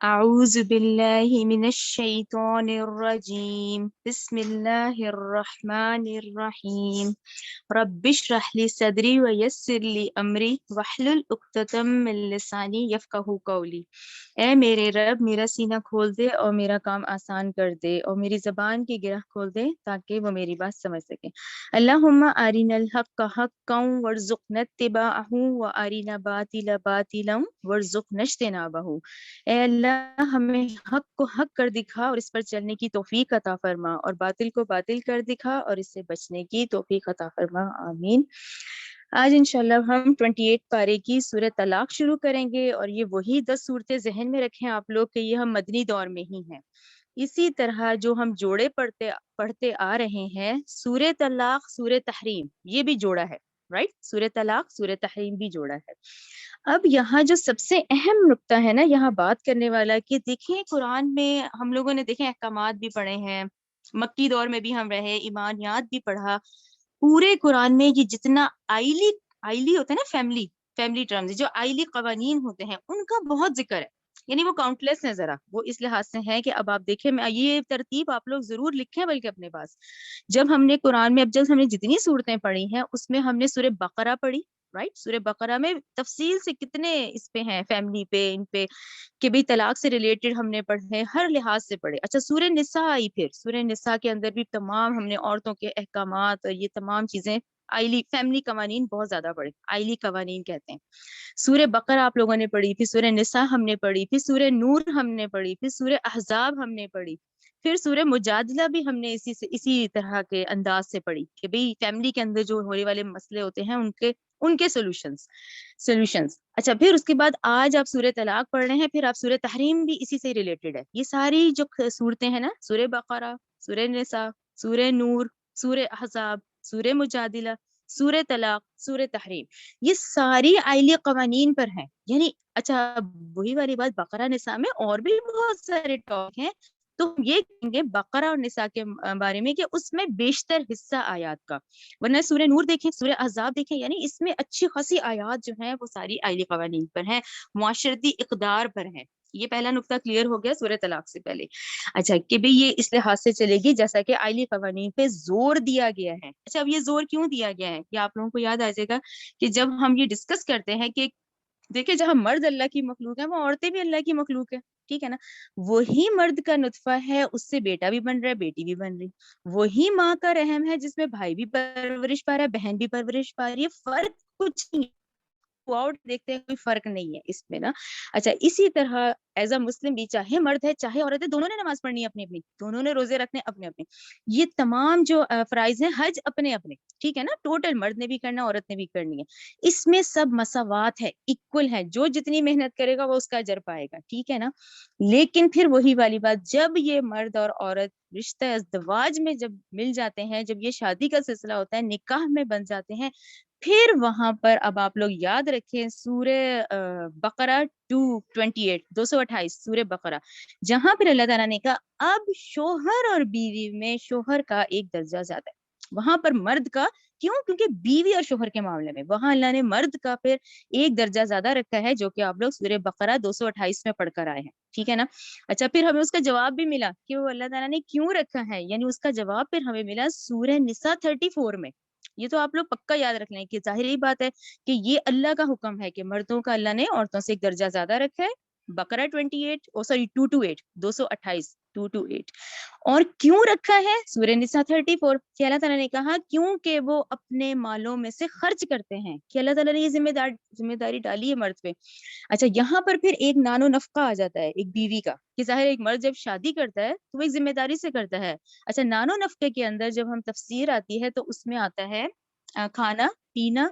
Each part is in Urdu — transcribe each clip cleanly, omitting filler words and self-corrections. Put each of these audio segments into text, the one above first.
أعوذ بالله من الشيطان الرجيم بسم الله الرحمن الرحيم رب اشرح لي صدري ويسر لي أمري واحلل عقدة من لساني يفقهوا قولي۔ اے میرے رب میرا سینہ کھول دے اور میرا کام آسان کر دے اور میری زبان کی گرہ کھول دے تاکہ وہ میری بات سمجھ سکے۔ اللہم ارنا الحق حقا وارزقنا اتباعہ وارنا باطلا باطلا وارزقنا اجتنابہ۔ اے اللہ ہمیں حق کو حق کر دکھا اور اس پر چلنے کی توفیق عطا فرما، اور باطل کو باطل کر دکھا اور اس سے بچنے کی توفیق عطا فرما، آمین۔ آج انشاءاللہ ہم 28 پارے کی سورہ طلاق شروع کریں گے، اور یہ وہی 10 صورتیں ذہن میں رکھیں آپ لوگ کہ یہ ہم مدنی دور میں ہی ہیں۔ اسی طرح جو ہم جوڑے پڑھتے آ رہے ہیں، سورہ طلاق سورہ تحریم، یہ بھی جوڑا ہے، رائٹ؟ سورہ طلاق سورہ تحریم بھی جوڑا ہے۔ اب یہاں جو سب سے اہم نقطہ ہے نا یہاں بات کرنے والا، کہ دیکھیں قرآن میں ہم لوگوں نے دیکھیں احکامات بھی پڑھے ہیں، مکی دور میں بھی ہم رہے، ایمانیات بھی پڑھا۔ پورے قرآن میں یہ جتنا آئلی ہوتا ہے نا، فیملی ٹرمز، جو آئلی قوانین ہوتے ہیں ان کا بہت ذکر ہے، یعنی وہ کاؤنٹلیس ہے، ذرا وہ اس لحاظ سے ہے کہ اب آپ دیکھیں، یہ ترتیب آپ لوگ ضرور لکھیں بلکہ اپنے پاس۔ جب ہم نے قرآن میں جب ہم نے جتنی صورتیں پڑھی ہیں اس میں ہم نے سورہ بقرہ پڑھی، رائٹ؟ سورہ بقرہ میں تفصیل سے کتنے اس پہ ہیں، فیملی پہ، ان پہ کہ بھی طلاق سے ریلیٹڈ ہم نے پڑھے، ہر لحاظ سے پڑھے۔ اچھا سورہ نساء آئی، پھر سورہ نساء کے اندر بھی تمام ہم نے عورتوں کے احکامات اور یہ تمام چیزیں، آئلی فیملی قوانین بہت زیادہ پڑھے، آئلی قوانین کہتے ہیں۔ سورہ بقرہ آپ لوگوں نے پڑھی، پھر سورہ نساء ہم نے پڑھی، پھر سورہ نور ہم نے پڑھی، پھر سورہ احزاب ہم نے پڑھی، پھر سورہ مجادلہ بھی ہم نے اسی طرح کے انداز سے پڑھی کہ بھئی فیملی کے اندر جو ہونے والے مسئلے ہوتے ہیں ان کے سولوشنز۔ اچھا پھر اس کے بعد آج آپ سورہ طلاق پڑھ رہے ہیں، پھر آپ سورہ تحریم بھی اسی سے ریلیٹڈ ہے۔ یہ ساری جو صورتیں ہیں نا، سورہ بقرہ، سورہ نساء، سورہ نور، سورہ احزاب، سورہ مجادلہ، سورہ طلاق، سورہ تحریم، یہ ساری آئلی قوانین پر ہیں۔ یعنی اچھا وہی والی بات، بقرہ نساء میں اور بھی بہت سارے ٹاک ہیں، تو ہم یہ کہیں گے بقرہ اور نساء کے بارے میں کہ اس میں بیشتر حصہ آیات کا، ورنہ سورہ نور دیکھیں، سورہ احزاب دیکھیں، یعنی اس میں اچھی خاصی آیات جو ہیں وہ ساری آئلی قوانین پر ہیں، معاشرتی اقدار پر ہیں۔ یہ پہلا نقطہ کلیئر ہو گیا سورہ طلاق سے پہلے۔ اچھا کہ بھی یہ اس لحاظ سے چلے گی جیسا کہ آئلی قوانین پہ زور دیا گیا ہے۔ اچھا اب یہ زور کیوں دیا گیا ہے، یہ آپ لوگوں کو یاد آ جائے گا کہ جب ہم یہ ڈسکس کرتے ہیں کہ دیکھیں جہاں مرد اللہ کی مخلوق ہے، وہ عورتیں بھی اللہ کی مخلوق ہے، ٹھیک ہے نا؟ وہی مرد کا نطفہ ہے، اس سے بیٹا بھی بن رہا ہے، بیٹی بھی بن رہی، وہی ماں کا رحم ہے جس میں بھائی بھی پرورش پا رہا ہے، بہن بھی پرورش پا رہی ہے، فرق کچھ نہیں، آؤٹ دیکھتے ہیں کوئی فرق نہیں ہے اس میں نا۔ اچھا اسی طرح ایز اے مسلم بھی، چاہے مرد ہے چاہے عورت ہے، دونوں نے نماز پڑھنی ہے اپنی اپنی، دونوں نے روزے رکھنے اپنے اپنے، یہ تمام جو فرائض ہیں حج اپنے اپنے، ٹھیک ہے نا؟ ٹوٹل مرد نے بھی کرنا، عورت نے بھی کرنی ہے، اس میں سب مساوات ہے، ایکول ہے، جو جتنی محنت کرے گا وہ اس کا اجر پائے گا، ٹھیک ہے نا؟ لیکن پھر وہی والی بات، جب یہ مرد اور عورت رشتہ ازدواج میں جب مل جاتے ہیں، جب یہ شادی کا سلسلہ ہوتا ہے، نکاح میں بن جاتے ہیں، پھر وہاں پر اب آپ لوگ یاد رکھیں سورہ بقرہ 228 سورہ بقرہ، جہاں پھر اللہ تعالیٰ نے کہا اب شوہر اور بیوی میں شوہر کا ایک درجہ زیادہ ہے، وہاں پر مرد کا، کیوں؟ کیونکہ بیوی اور شوہر کے معاملے میں وہاں اللہ نے مرد کا پھر ایک درجہ زیادہ رکھا ہے، جو کہ آپ لوگ سورہ بقرہ 228 میں پڑھ کر آئے ہیں، ٹھیک ہے نا؟ اچھا پھر ہمیں اس کا جواب بھی ملا کہ وہ اللہ تعالیٰ نے کیوں رکھا ہے، یعنی اس کا جواب پھر ہمیں ملا سورہ نساء 34 میں۔ یہ تو آپ لوگ پکا یاد رکھ لیں کہ ظاہری بات ہے کہ یہ اللہ کا حکم ہے کہ مردوں کا اللہ نے عورتوں سے ایک درجہ زیادہ رکھا ہے، بقرہ 228 اور کیوں رکھا ہے سورہ نساء 34 کہ اللہ تعالیٰ نے کہا کیونکہ وہ اپنے مالوں میں سے خرچ کرتے ہیں، کہ اللہ تعالیٰ نے یہ ذمہ داری ڈالی ہے مرد پہ۔ اچھا یہاں پر پھر ایک نان و نفقہ آ جاتا ہے ایک بیوی کا، کہ ظاہر ایک مرد جب شادی کرتا ہے تو وہ ایک ذمہ داری سے کرتا ہے۔ اچھا نان و نفقے کے اندر جب ہم تفسیر آتی ہے تو اس میں آتا ہے کھانا پینا،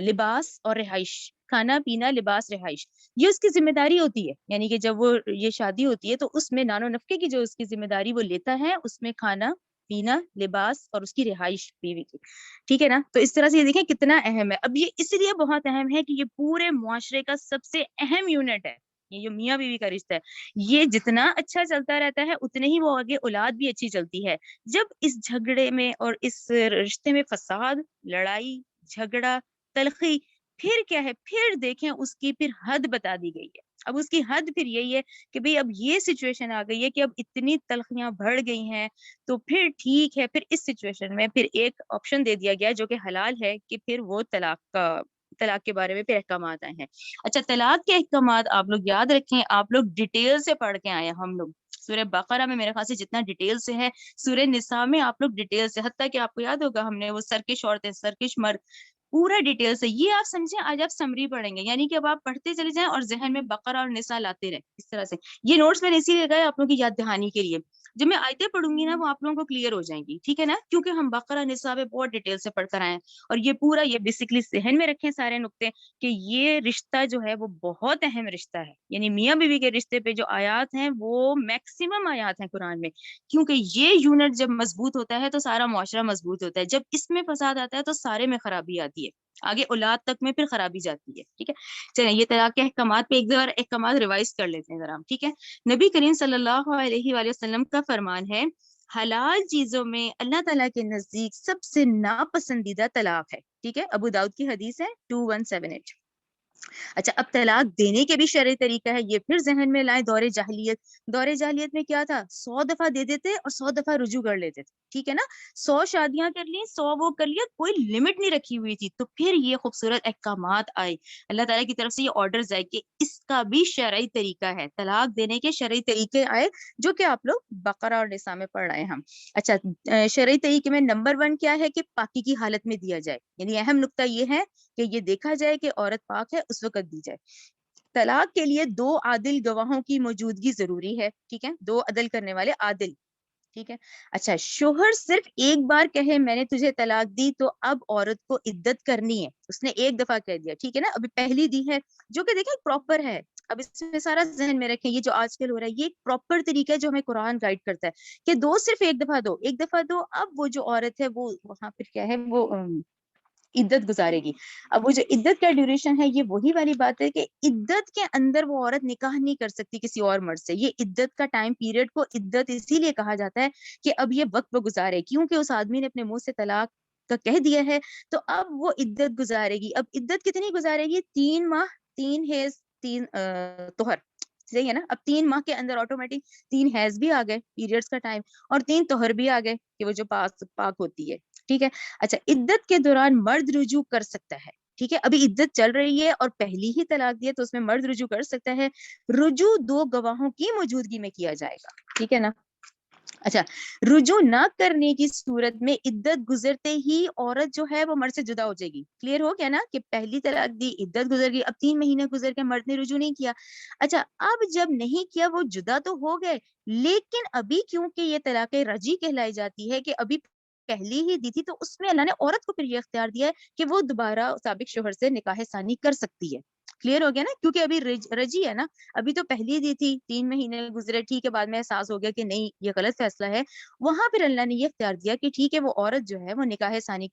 لباس اور رہائش، کھانا پینا لباس رہائش، یہ اس کی ذمہ داری ہوتی ہے، یعنی کہ جب وہ یہ شادی ہوتی ہے تو اس میں نان و نفقے کی جو اس کی ذمہ داری وہ لیتا ہے، اس میں کھانا پینا لباس اور اس کی رہائش بیوی کی، ٹھیک ہے نا؟ تو اس طرح سے یہ دیکھیں کتنا اہم ہے۔ اب یہ اس لیے بہت اہم ہے کہ یہ پورے معاشرے کا سب سے اہم یونٹ ہے، یہ جو میاں بیوی کا رشتہ ہے، یہ جتنا اچھا چلتا رہتا ہے اتنے ہی وہ آگے اولاد بھی اچھی چلتی ہے۔ جب اس جھگڑے میں اور اس رشتے میں فساد، لڑائی جھگڑا، تلخی، پھر کیا ہے، پھر دیکھیں اس کی پھر حد بتا دی گئی ہے۔ اب اس کی حد پھر یہی ہے کہ بھئی اب یہ سچویشن آ گئی ہے کہ اب اتنی تلخیاں بڑھ گئی ہیں، تو پھر ٹھیک ہے، پھر اس سچویشن میں پھر ایک آپشن دے دیا گیا جو کہ حلال ہے، کہ پھر وہ طلاق کے بارے میں پھر احکامات آئے ہیں۔ اچھا، طلاق کے احکامات آپ لوگ یاد رکھیں، آپ لوگ ڈیٹیل سے پڑھ کے آئے ہیں ہم لوگ سورہ بقرہ میں، میرے خیال سے جتنا ڈیٹیل سے ہے، سورہ نساء میں آپ لوگ ڈیٹیل سے، حتیٰ کہ آپ کو یاد ہوگا ہم نے وہ سرکش عورتیں، سرکش مرد، پورا ڈیٹیل سے، یہ آپ سمجھیں آج آپ سمری پڑھیں گے، یعنی کہ اب آپ پڑھتے چلے جائیں اور ذہن میں بقرہ اور نساء لاتے رہیں اس طرح سے۔ یہ نوٹس میں نے اسی لیے لگایا آپ لوگوں کی یاد دہانی کے لیے، جب میں آیتیں پڑھوں گی نا وہ آپ لوگوں کو کلیئر ہو جائیں گی، ٹھیک ہے نا، کیونکہ ہم بقرہ نساء میں بہت ڈیٹیل سے پڑھ کر آئے ہیں، اور یہ پورا یہ بیسکلی ذہن میں رکھیں سارے نقطے، کہ یہ رشتہ جو ہے وہ بہت اہم رشتہ ہے، یعنی میاں بیوی کے رشتے پہ جو آیات ہیں وہ میکسیمم آیات ہیں قرآن میں، کیونکہ یہ یونٹ جب مضبوط ہوتا ہے تو سارا معاشرہ مضبوط ہوتا ہے، جب اس میں فساد آتا ہے تو سارے میں خرابی آتی ہے، آگے اولاد تک میں پھر خرابی جاتی ہے، ٹھیک ہے۔ چلیں یہ طلاق کے احکامات پہ ایک بار احکامات ریوائز کر لیتے ہیں ذرا ہم، ٹھیک ہے۔ نبی کریم صلی اللہ علیہ وآلہ وسلم کا فرمان ہے، حلال چیزوں میں اللہ تعالیٰ کے نزدیک سب سے ناپسندیدہ طلاق ہے، ٹھیک ہے، ابو داؤد کی حدیث ہے 2178۔ اچھا، اب طلاق دینے کے بھی شرعی طریقہ ہے، یہ پھر ذہن میں لائیں، دور جاہلیت میں کیا تھا، 100 دفعہ دے دیتے اور 100 دفعہ رجوع کر لیتے تھے، ٹھیک ہے نا، 100 شادیاں کر لی، 100 وہ کر لیا، کوئی لمٹ نہیں رکھی ہوئی تھی، تو پھر یہ خوبصورت احکامات آئے، اللہ تعالیٰ کی طرف سے یہ آرڈرز آئے کہ اس کا بھی شرعی طریقہ ہے، طلاق دینے کے شرعی طریقے آئے، جو کہ آپ لوگ بقرہ اور نساء میں پڑھ رہے ہیں ہم۔ اچھا، شرعی طریقے میں نمبر 1 کیا ہے کہ پاکی کی حالت میں دیا جائے، یعنی اہم نقطہ یہ ہے کہ یہ دیکھا جائے کہ عورت پاک ہے اس وقت دی جائے۔ طلاق کے لیے 2 عادل گواہوں کی موجودگی ضروری ہے، ٹھیک ہے، 2 عدل کرنے والے عادل، ٹھیک ہے۔ اچھا، شوہر صرف ایک بار کہے میں نے تجھے طلاق دی تو اب عورت کو عدت کرنی ہے، اس نے ایک دفعہ کہہ دیا، ٹھیک ہے نا، ابھی پہلی دی ہے، جو کہ دیکھیں پراپر ہے، اب اس میں سارا ذہن میں رکھیں، یہ جو آج کل ہو رہا ہے یہ ایک پراپر طریقہ ہے جو ہمیں قرآن گائیڈ کرتا ہے کہ صرف ایک دفعہ دو، ایک دفعہ دو، اب وہ جو عورت ہے وہ وہاں پھر کیا ہے، وہ عدت گزارے گی۔ اب وہ جو عدت کا ڈیوریشن ہے، یہ وہی والی بات ہے کہ عدت کے اندر وہ عورت نکاح نہیں کر سکتی کسی اور مرد سے، یہ عدت کا ٹائم پیریڈ کو عدت اسی لیے کہا جاتا ہے کہ اب یہ وقت وہ گزارے، کیونکہ اس آدمی نے اپنے منہ سے طلاق کا کہہ دیا ہے، تو اب وہ عدت گزارے گی۔ اب عدت کتنی گزارے گی؟ 3 ماہ، 3 حیض، 3 طہر، صحیح ہے نا، اب 3 ماہ کے اندر آٹومیٹک 3 حیض بھی آ گئے، پیریڈز کا ٹائم، اور 3 طہر بھی آ گئے کہ وہ جو پاک ہوتی ہے، ٹھیک ہے۔ اچھا، عدت کے دوران مرد رجوع کر سکتا ہے، ٹھیک ہے، ابھی عدت چل رہی ہے اور پہلی ہی طلاق دی ہے تو اس میں مرد رجوع کر سکتا ہے، رجوع 2 گواہوں کی موجودگی میں کیا جائے گا، ٹھیک ہے نا۔ اچھا، رجوع نہ کرنے کی صورت میں عدت گزرتے ہی عورت جو ہے وہ مرد سے جدا ہو جائے گی، کلیئر ہو گیا نا، کہ پہلی طلاق دی، عدت گزر گئی، اب 3 مہینے گزر کے مرد نے رجوع نہیں کیا، اچھا اب جب نہیں کیا وہ جدا تو ہو گئے، لیکن ابھی کیونکہ یہ طلاق رجعی کہلائی جاتی ہے کہ ابھی پہلی ہی دی تھی، تو اس میں اللہ نے عورت کو پھر یہ اختیار دیا ہے کہ وہ دوبارہ سابق شوہر سے نکاح ثانی کر سکتی ہے، کلیئر ہو گیا نا، کیونکہ ابھی رجی ہے نا، ابھی تو پہلی دی تھی، 3 مہینے گزرے، ٹھیک ہے، بعد میں احساس ہو گیا کہ نہیں یہ غلط فیصلہ ہے، وہاں پھر اللہ نے یہ اختیار دیا کہ ٹھیک ہے وہ عورت جو ہے وہ نکاح ثانی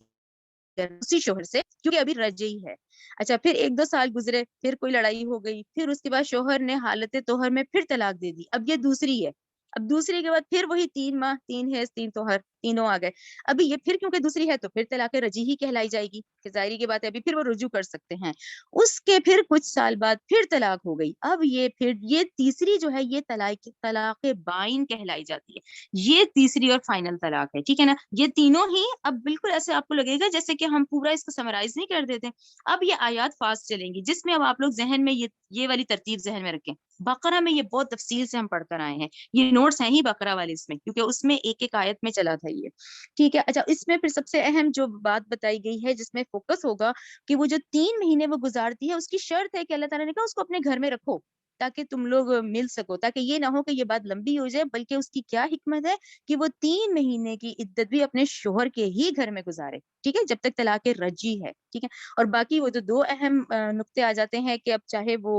اسی شوہر سے، کیونکہ ابھی رجعی ہے۔ اچھا، پھر 1-2 سال گزرے، پھر کوئی لڑائی ہو گئی، پھر اس کے بعد شوہر نے حالت طہر میں پھر طلاق دے دی، اب یہ دوسری ہے، اب دوسری کے بعد پھر وہی 3 ماہ، 3 حیض، 3 طہر، تینوں آ گئے، ابھی یہ پھر کیونکہ دوسری ہے تو پھر طلاق رجعی ہی کہلائی جائے گی، کہ ظاہری کی بات ہے ابھی پھر وہ رجوع کر سکتے ہیں، اس کے پھر کچھ سال بعد پھر طلاق ہو گئی، اب یہ تیسری جو ہے یہ طلاق بائن کہلائی جاتی ہے، یہ تیسری اور فائنل طلاق ہے، ٹھیک ہے نا۔ یہ تینوں ہی اب بالکل ایسے آپ کو لگے گا جیسے کہ ہم پورا اس کو سمرائز نہیں کر دیتے، اب یہ آیات فاسٹ چلیں گی جس میں اب آپ لوگ ذہن میں یہ والی ترتیب ذہن میں رکھیں، بقرہ میں یہ بہت تفصیل سے ہم پڑھ کر آئے ہیں، یہ نوٹس ہیں ہی بقرہ والے اس میں، کیونکہ اس میں ایک ایک آیت میں چلا تھا یہ، ٹھیک ہے۔ اچھا، اس میں پھر سب سے اہم جو بات بتائی گئی ہے جس میں فوکس ہوگا کہ وہ جو 3 مہینے وہ گزارتی ہے، اس کی شرط ہے کہ اللہ تعالیٰ نے کہا اس کو اپنے گھر میں رکھو تاکہ تم لوگ مل سکو، تاکہ یہ نہ ہو کہ یہ بات لمبی ہو جائے، بلکہ اس کی کیا حکمت ہے کہ وہ 3 مہینے کی عدت بھی اپنے شوہر کے ہی گھر میں گزارے، ٹھیک ہے، جب تک طلاق رجعی ہے، ٹھیک ہے۔ اور باقی وہ تو 2 اہم نقطے آ جاتے ہیں کہ اب چاہے وہ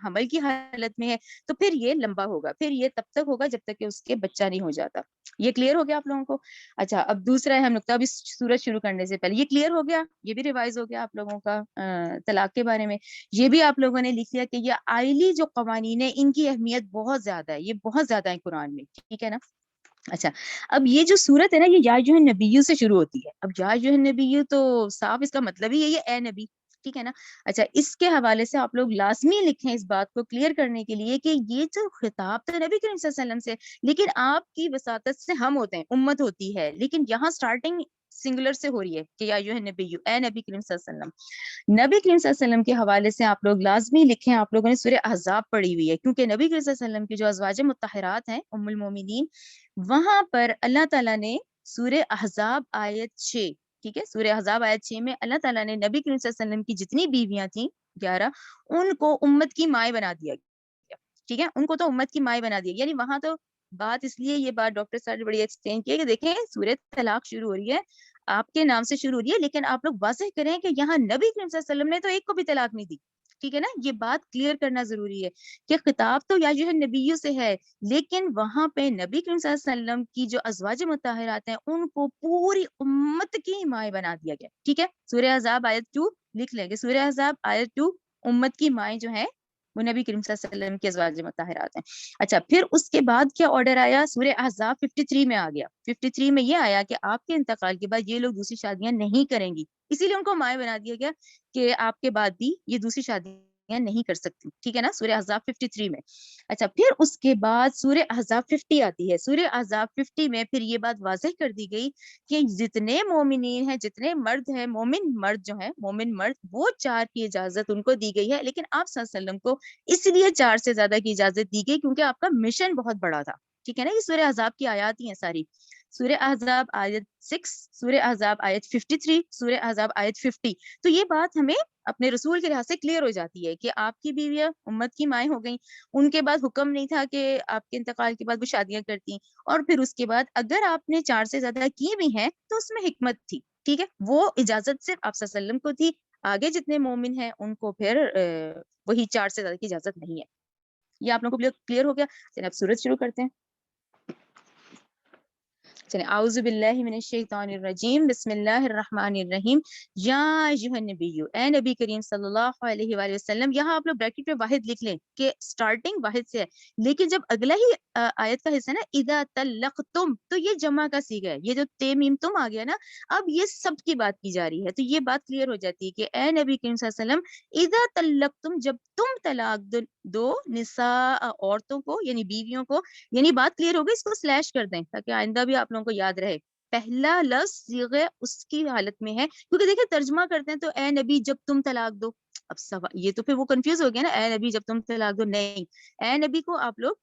حمل کی حالت میں ہے تو پھر یہ لمبا ہوگا، پھر یہ تب تک ہوگا جب تک کہ اس کے بچہ نہیں ہو جاتا، یہ کلیئر ہو گیا آپ لوگوں کو۔ اچھا، اب دوسرا اہم نقطہ ابھی سورج شروع کرنے سے پہلے یہ کلیئر ہو گیا، یہ بھی ریوائز ہو گیا آپ لوگوں کا طلاق کے بارے میں، یہ بھی آپ لوگوں نے لکھ لیا کہ یہ آئلی جو قوانین ہیں ان کی اہمیت بہت زیادہ ہے، یہ بہت زیادہ ہے قرآن میں، ٹھیک ہے نا۔ اچھا، اب یہ جو سورت ہے نا یہ یا ایھا النبی سے شروع ہوتی ہے، اب یا ایھا النبی تو صاف اس کا مطلب ہی ہے یہ اے نبی، ٹھیک ہے نا. اچھا اس کے حوالے سے آپ لوگ لازمی لکھیں اس بات کو کلیئر کرنے کے لیے کہ یہ جو خطاب تو نبی کریم صلی اللہ علیہ وسلم سے، لیکن آپ کی وساطت سے ہم ہوتے ہیں، امت ہوتی ہے، لیکن یہاں سٹارٹنگ سنگولر سے ہو رہی ہے کہ یا ایھا النبی، اے نبی کریم صلی اللہ علیہ وسلم. نبی کریم صلی اللہ علیہ وسلم کے حوالے سے آپ لوگ لازمی لکھیں. آپ لوگوں نے سورہ احزاب پڑھی ہوئی ہے، کیونکہ نبی کریم صلی اللہ علیہ وسلم کی جو ازواج مطہرات ہیں ام المومنین، وہاں پر اللہ تعالیٰ نے سورہ احزاب آیت 6، ٹھیک ہے، سورہ احزاب آیت 6 میں اللہ تعالیٰ نے نبی کریم صلی اللہ علیہ وسلم کی جتنی بیویاں تھیں 11، ان کو امت کی مائیں بنا دیا گیا. ٹھیک ہے، ان کو تو امت کی مائیں بنا دیا، یعنی وہاں تو بات اس لیے یہ بات ڈاکٹر صاحب نے بڑی ایکسپلین کی ہے کہ دیکھیں سورہ طلاق شروع ہو رہی ہے، آپ کے نام سے شروع ہو رہی ہے، لیکن آپ لوگ واضح کریں کہ یہاں نبی کریم صلی اللہ علیہ وسلم نے تو ایک کو بھی طلاق نہیں دی. ٹھیک ہے نا، یہ بات کلیئر کرنا ضروری ہے کہ خطاب تو یا جو ہے نبیوں سے ہے، لیکن وہاں پہ نبی کریم صلی اللہ علیہ وسلم کی جو ازواج مطہرات ہیں ان کو پوری امت کی مائیں بنا دیا گیا. ٹھیک ہے، سورہ احزاب آیت 2 لکھ لیں گے، سورہ احزاب آیت 2، امت کی مائیں جو ہیں وہ نبی کریم صلی اللہ علیہ وسلم کی ازواج مطہرات ہیں. اچھا پھر اس کے بعد کیا آرڈر آیا؟ سورہ احزاب 53 میں آ گیا. 53 میں یہ آیا کہ آپ کے انتقال کے بعد یہ لوگ دوسری شادیاں نہیں کریں گی، اسی لیے ان کو مائیں بنا دیا گیا کہ آپ کے بعد بھی یہ دوسری شادیاں نہیں کر سکتی. ٹھیک ہے نا، سورہ احزاب 53 میں. اچھا پھر اس کے بعد سورہ احزاب 50 آتی ہے. سورہ احزاب 50 میں پھر یہ بات واضح کر دی گئی کہ جتنے مومنین ہیں، جتنے مرد ہیں، مومن مرد جو ہیں، مومن مرد، وہ 4 کی اجازت ان کو دی گئی ہے، لیکن آپ صلی اللہ علیہ وسلم کو اس لیے 4 سے زیادہ کی اجازت دی گئی کیونکہ آپ کا مشن بہت بڑا تھا. ٹھیک ہے نا، یہ سورہ احزاب کی آیات ہی ہیں ساری. سورہ احزاب آیت 6، سورہ احزاب آیت 53، سورہ احزاب آیت 50. تو یہ بات ہمیں اپنے رسول کے لحاظ سے کلیئر ہو جاتی ہے کہ آپ کی بیویاں امت کی مائیں ہو گئیں. ان کے بعد حکم نہیں تھا کہ آپ کے انتقال کے بعد وہ شادیاں کرتی، اور پھر اس کے بعد اگر آپ نے 4 سے زیادہ کی بھی ہیں تو اس میں حکمت تھی. ٹھیک ہے، وہ اجازت صرف آپ صلی اللہ علیہ وسلم کو تھی، آگے جتنے مومن ہیں ان کو پھر وہی 4 سے زیادہ کی اجازت نہیں ہے. یہ آپ لوگوں کو کلیئر ہو گیا؟ چلیے اب سورت شروع کرتے ہیں. چلیں، اعوذ باللہ من الشیطان الرجیم، بسم اللہ الرحمن الرحیم. یا ایھا النبی، اے نبی کریم صلی اللہ علیہ وآلہ وسلم. یہاں آپ لوگ بریکٹ میں واحد لکھ لیں کہ سٹارٹنگ واحد سے ہے، لیکن جب اگلا ہی آیت کا حصہ ہے نا اذا طلقتم، تو یہ جمع کا صیغہ ہے. یہ جو تے میم تم آ گیا نا، اب یہ سب کی بات کی جا رہی ہے. تو یہ بات کلیئر ہو جاتی ہے کہ اے نبی کریم صلی اللہ علیہ وسلم، اذا طلقتم، جب تم طلاق دو نساء، عورتوں کو یعنی بیویوں کو. یعنی بات کلیئر ہو گئی، اس کو سلیش کر دیں تاکہ آئندہ بھی آپ لوگوں کو یاد رہے. پہلا لفظ صیغہ اس کی حالت میں ہے، کیونکہ دیکھیں ترجمہ کرتے ہیں تو اے نبی جب تم طلاق دو. اب یہ تو پھر وہ کنفیوز ہو گیا نا، اے نبی جب تم طلاق دو. نہیں، اے نبی کو آپ لوگ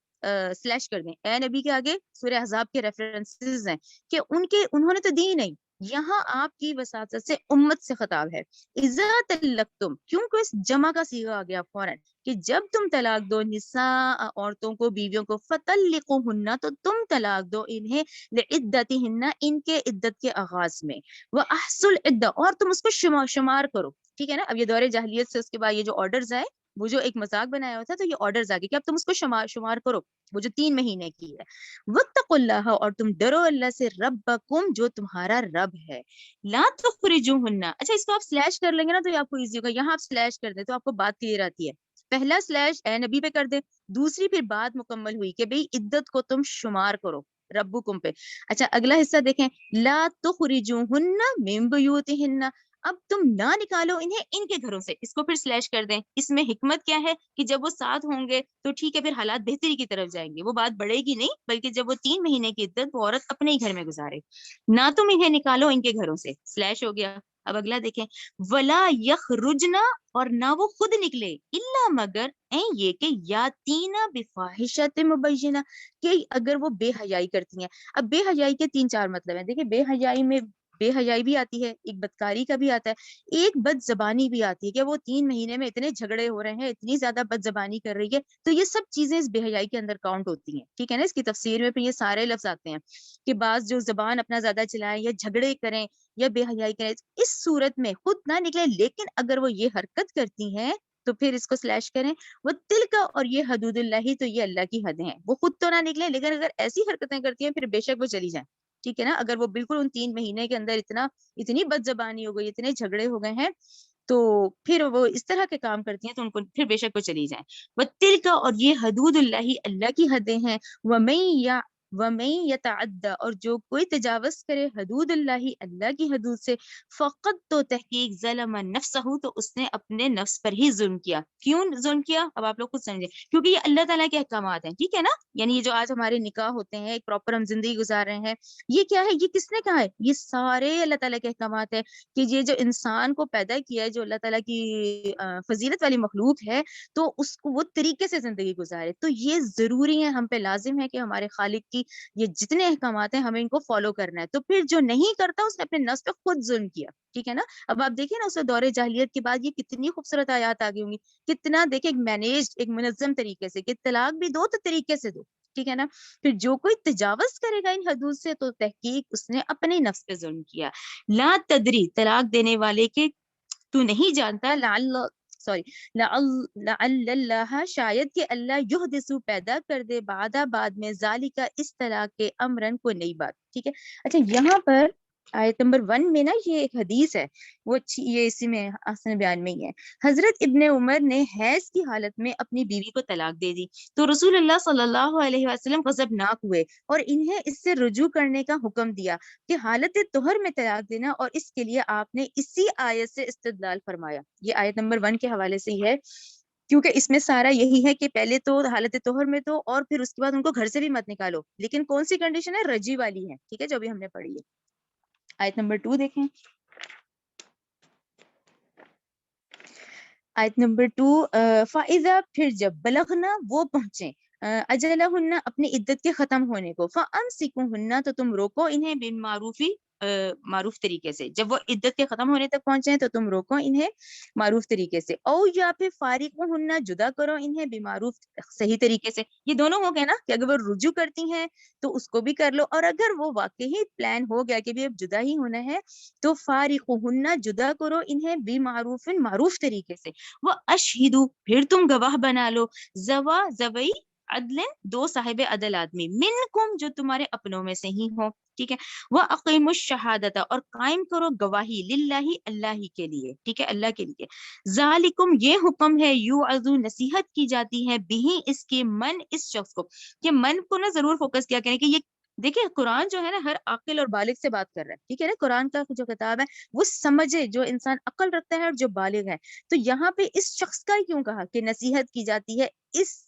سلیش کر دیں. اے نبی کے آگے سورہ احزاب کے ریفرنسز ہیں کہ انہوں نے تو دی نہیں. یہاں آپ کی وساطت سے امت سے خطاب ہے. اذا طلقتم، کیونکہ اس جمع کا صیغہ آ گیا فوراً کہ جب تم طلاق دو نساء، عورتوں کو، بیویوں کو، فطلقوہن، تو تم طلاق دو انہیں، لعدتہن، ان کے عدت کے آغاز میں، واحصوا العدہ، اور تم اس کو شمار کرو. ٹھیک ہے نا. اب یہ دور جاہلیت سے اس کے بعد یہ جو آرڈرز آئے، وہ جو ایک مذاق بنایا ہوا تھا، تو یہ آرڈرز آگے کہ اب تم اس کو شمار کرو، وہ جو 3 مہینے کی ہے. واتقوا اللہ، اور تم ڈرو اللہ سے، ربکم، جو تمہارا رب ہے. لا تخرجوہن، اچھا اس کو آپ سلیش کر لیں گے نا تو یہ آپ کو ایزی ہوگا. یہاں آپ سلیش کر دیں تو آپ کو بات کلیئر آتی ہے. پہلا سلیش اے نبی پہ کر دیں، دوسری پھر بات مکمل ہوئی کہ بھئی عدت کو تم شمار کرو ربکم پہ. اچھا اگلا حصہ دیکھیں، لا تخرجوہن من بیوتہن، اب تم نہ نکالو انہیں ان کے گھروں سے. اس کو پھر سلیش کر دیں. اس میں حکمت کیا ہے کہ جب وہ ساتھ ہوں گے تو ٹھیک ہے، پھر حالات بہتری کی طرف جائیں گے، وہ بات بڑھے گی نہیں، بلکہ جب وہ 3 مہینے کی عدت وہ عورت اپنے ہی گھر میں گزارے. نہ تم انہیں نکالو ان کے گھروں سے، سلیش ہو گیا. اب اگلا دیکھیں، ولا یخرجن، اور نہ وہ خود نکلے، الا مگر یہ کہ یاتینا بفاحشۃ مبینہ، کہ اگر وہ بے حیائی کرتی ہیں. اب بے حیائی کے 3-4 مطلب ہیں. دیکھیں بے حیائی میں بے حیائی بھی آتی ہے، ایک بدکاری کا بھی آتا ہے، ایک بد زبانی بھی آتی ہے کہ وہ 3 مہینے میں اتنے جھگڑے ہو رہے ہیں، اتنی زیادہ بد زبانی کر رہی ہے. تو یہ سب چیزیں اس بے حیائی کے اندر کاؤنٹ ہوتی ہیں. ٹھیک ہے نا. اس کی تفسیر میں پھر یہ سارے لفظ آتے ہیں کہ بعض جو زبان اپنا زیادہ چلائیں یا جھگڑے کریں یا بے حیائی کریں، اس صورت میں خود نہ نکلے، لیکن اگر وہ یہ حرکت کرتی ہیں تو پھر اس کو سلیش کریں. وہ تلک، اور یہ حدود اللہ، تو یہ اللہ کی حدیں ہیں. وہ خود تو نہ نکلے، لیکن اگر ایسی حرکتیں کرتی ہیں پھر بے شک وہ چلی جائیں. ٹھیک ہے نا. اگر وہ بالکل ان 3 مہینے کے اندر اتنی بد زبانی ہو گئی، اتنے جھگڑے ہو گئے ہیں، تو پھر وہ اس طرح کے کام کرتی ہیں تو ان کو پھر بے شک وہ چلی جائیں. وہ تلک، اور یہ حدود اللہ، اللہ کی حدیں ہیں. وَمَن وَمَن يَتَعَدَّ اور جو کوئی تجاوز کرے حدود اللہ اللہ کی حدود سے فقط تو تحقیق ظلم نفسہ تو اس نے اپنے نفس پر ہی ظلم کیا. کیوں ظلم کیا اب آپ لوگ خود سمجھیں, کیونکہ یہ اللہ تعالیٰ کے احکامات ہیں, ٹھیک ہے نا, یعنی یہ جو آج ہمارے نکاح ہوتے ہیں, ایک پراپر ہم زندگی گزار رہے ہیں, یہ کیا ہے, یہ کس نے کہا ہے, یہ سارے اللہ تعالیٰ کے احکامات ہیں کہ یہ جو انسان کو پیدا کیا ہے, جو اللہ تعالیٰ کی فضیلت والی مخلوق ہے, تو اس کو وہ طریقے سے زندگی گزارے. تو یہ ضروری ہے, ہم پہ لازم ہے کہ ہمارے خالق کی یہ جتنے احکامات ہیں ہمیں ان کو فالو کرنا ہے. تو پھر جو نہیں کرتا اس نے اپنے نفس پہ خود ظلم کیا, ٹھیک ہے نا. اب آپ دیکھیں نا اس دور جاہلیت کے بعد یہ کتنی خوبصورت آیات آ گئی ہوں گی, کتنا دیکھیں ایک مینیجڈ ایک منظم طریقے سے کہ طلاق بھی دو تو طریقے سے دو, ٹھیک ہے نا. پھر جو کوئی تجاوز کرے گا ان حدود سے تو تحقیق اس نے اپنے نفس پہ ظلم کیا. لا تدری طلاق دینے والے کے تو نہیں جانتا, لعل اللہ شاید کہ اللہ یحدث پیدا کر دے بعد میں ذالک اس طلاق کے امرن کو نئی بات, ٹھیک ہے. اچھا یہاں پر آیت نمبر 1 میں نا یہ ایک حدیث ہے, وہ یہ اسی میں احسن بیان میں ہی ہے. حضرت ابن عمر نے حیض کی حالت میں اپنی بیوی کو طلاق دے دی تو رسول اللہ صلی اللہ علیہ وسلم غضبناک ہوئے اور انہیں اس سے رجوع کرنے کا حکم دیا کہ حالت طہر میں طلاق دینا, اور اس کے لیے آپ نے اسی آیت سے استدلال فرمایا. یہ آیت نمبر 1 کے حوالے سے ہی ہے, کیونکہ اس میں سارا یہی ہے کہ پہلے تو حالت طہر میں تو, اور پھر اس کے بعد ان کو گھر سے بھی مت نکالو, لیکن کون سی کنڈیشن ہے, رجی والی ہے, ٹھیک ہے, جو بھی ہم نے پڑھی ہے. آیت نمبر 2 دیکھیں. آیت نمبر 2, فَإِذَا پھر جب بلغنا وہ پہنچیں, اجلہن اپنی عدت کے ختم ہونے کو, فَأَمْسِكُوهُنَّ تو تم روکو انہیں بالمعروفی معروف طریقے سے, جب وہ عدت کے ختم ہونے تک پہنچے تو تم روکو انہیں معروف طریقے سے, او یا پھر فارقوهن جدا کرو انہیں بمعروف صحیح طریقے سے. یہ دونوں ہو گئے نا, کہ اگر وہ رجوع کرتی ہیں تو اس کو بھی کر لو, اور اگر وہ واقعی پلان ہو گیا کہ بھی اب جدا ہی ہونا ہے تو فارقوهن جدا کرو انہیں بمعروف معروف طریقے سے. وہ اشہدو پھر تم گواہ بنا لو, زوی عدل دو صاحب عدل آدمی, منکم جو تمہارے اپنوں میں سے ہی ہو, ٹھیک ہے. وہ اقیم الشہادت اور قائم کرو گواہی للہ اللہ ہی کے لیے, ٹھیک ہے, اللہ کے لیے. ذالکم یہ حکم ہے, یوعظ نصیحت کی جاتی ہے, بھی اس کے من اس شخص کو, کہ من کو نا ضرور فوکس کیا کریں کہ یہ دیکھیں قرآن جو ہے نا ہر عاقل اور بالغ سے بات کر رہا ہے, ٹھیک ہے نا. قرآن کا جو کتاب ہے وہ سمجھے جو انسان عقل رکھتا ہے اور جو بالغ ہے. تو یہاں پہ اس شخص کا کیوں کہا کہ نصیحت کی جاتی ہے, اس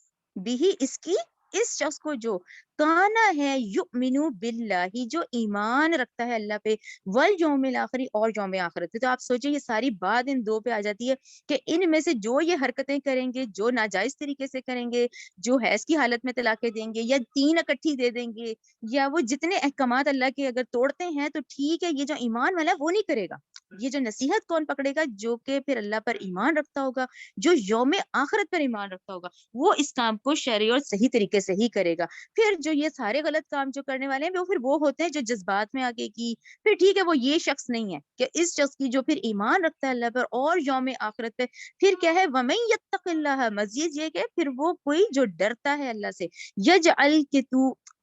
کی اس شخص کو جو کانا ہے یؤمنو باللہ جو ایمان رکھتا ہے اللہ پہ, والیوم الاخر اور یوم آخرت پہ. تو آپ سوچیں یہ ساری بات ان دو پہ آ جاتی ہے کہ ان میں سے جو یہ حرکتیں کریں گے, جو ناجائز طریقے سے کریں گے, جو حیض کی حالت میں طلاقیں دیں گے یا 3 اکٹھی دے دیں گے, یا وہ جتنے احکامات اللہ کے اگر توڑتے ہیں تو ٹھیک ہے, یہ جو ایمان والا ہے وہ نہیں کرے گا. یہ جو نصیحت کون پکڑے گا, جو کہ پھر اللہ پر ایمان رکھتا ہوگا, جو یوم آخرت پر ایمان رکھتا ہوگا, وہ اس کام کو شرعی اور صحیح طریقے سے ہی کرے گا. پھر جو یہ سارے غلط کام جو کرنے والے ہیں وہ ہوتے ہیں جو جذبات میں آگے کی, پھر ٹھیک ہے وہ یہ شخص نہیں ہے کہ اس شخص کی جو پھر ایمان رکھتا ہے اللہ پر اور یوم آخرت پہ, پھر کیا ہے, وَمَن يَتَّقِ اللَّهَ مزید یہ کہ پھر وہ کوئی جو ڈرتا ہے اللہ سے, یجعل کہ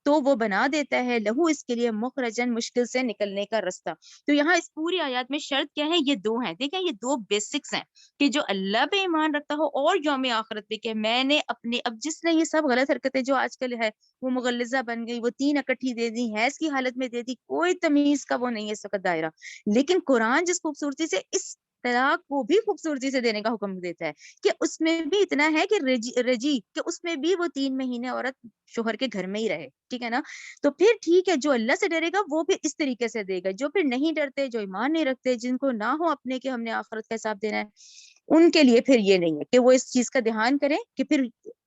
تو وہ بنا دیتا ہے لہو اس کے لیے مخرجن مشکل سے نکلنے کا رستہ. تو یہاں اس پوری آیات میں شرط کیا ہے, یہ دو ہیں, دیکھیں یہ دو بیسکس ہیں کہ جو اللہ پہ ایمان رکھتا ہو اور یوم آخرت پہ, کہ میں نے اپنے اب جس نے یہ سب غلط حرکتیں جو آج کل ہے وہ مغلظہ بن گئی, وہ 3 اکٹھی دے دی, حیض کی حالت میں دے دی, کوئی تمیز کا وہ نہیں ہے اس وقت دائرہ, لیکن قرآن جس خوبصورتی سے اس طلاق کو بھی خوبصورتی سے دینے کا حکم دیتا ہے کہ اس میں بھی اتنا ہے کہ رجی کہ اس میں بھی وہ 3 مہینے عورت شوہر کے گھر میں ہی رہے, ٹھیک ہے نا. تو پھر ٹھیک ہے, جو اللہ سے ڈرے گا وہ پھر اس طریقے سے دے گا, جو پھر نہیں ڈرتے, جو ایمان نہیں رکھتے, جن کو نہ ہو اپنے کہ ہم نے آخرت کا حساب دینا ہے, ان کے لیے پھر یہ نہیں ہے کہ وہ اس چیز کا دھیان کریں کہ پھر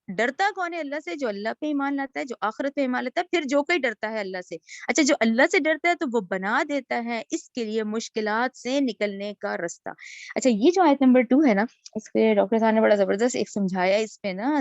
ڈرتا کون ہے اللہ سے, جو اللہ پہ ایمان لاتا ہے, جو آخرت پہ ایمان لاتا ہے. پھر جو کوئی ڈرتا ہے اللہ سے, اچھا جو اللہ سے ڈرتا ہے تو وہ بنا دیتا ہے اس کے لیے مشکلات سے نکلنے کا رستہ. اچھا یہ جو آیت نمبر 2 ہے نا, اس پہ ڈاکٹر صاحب نے بڑا زبردست ایک سمجھایا اس پہ نا,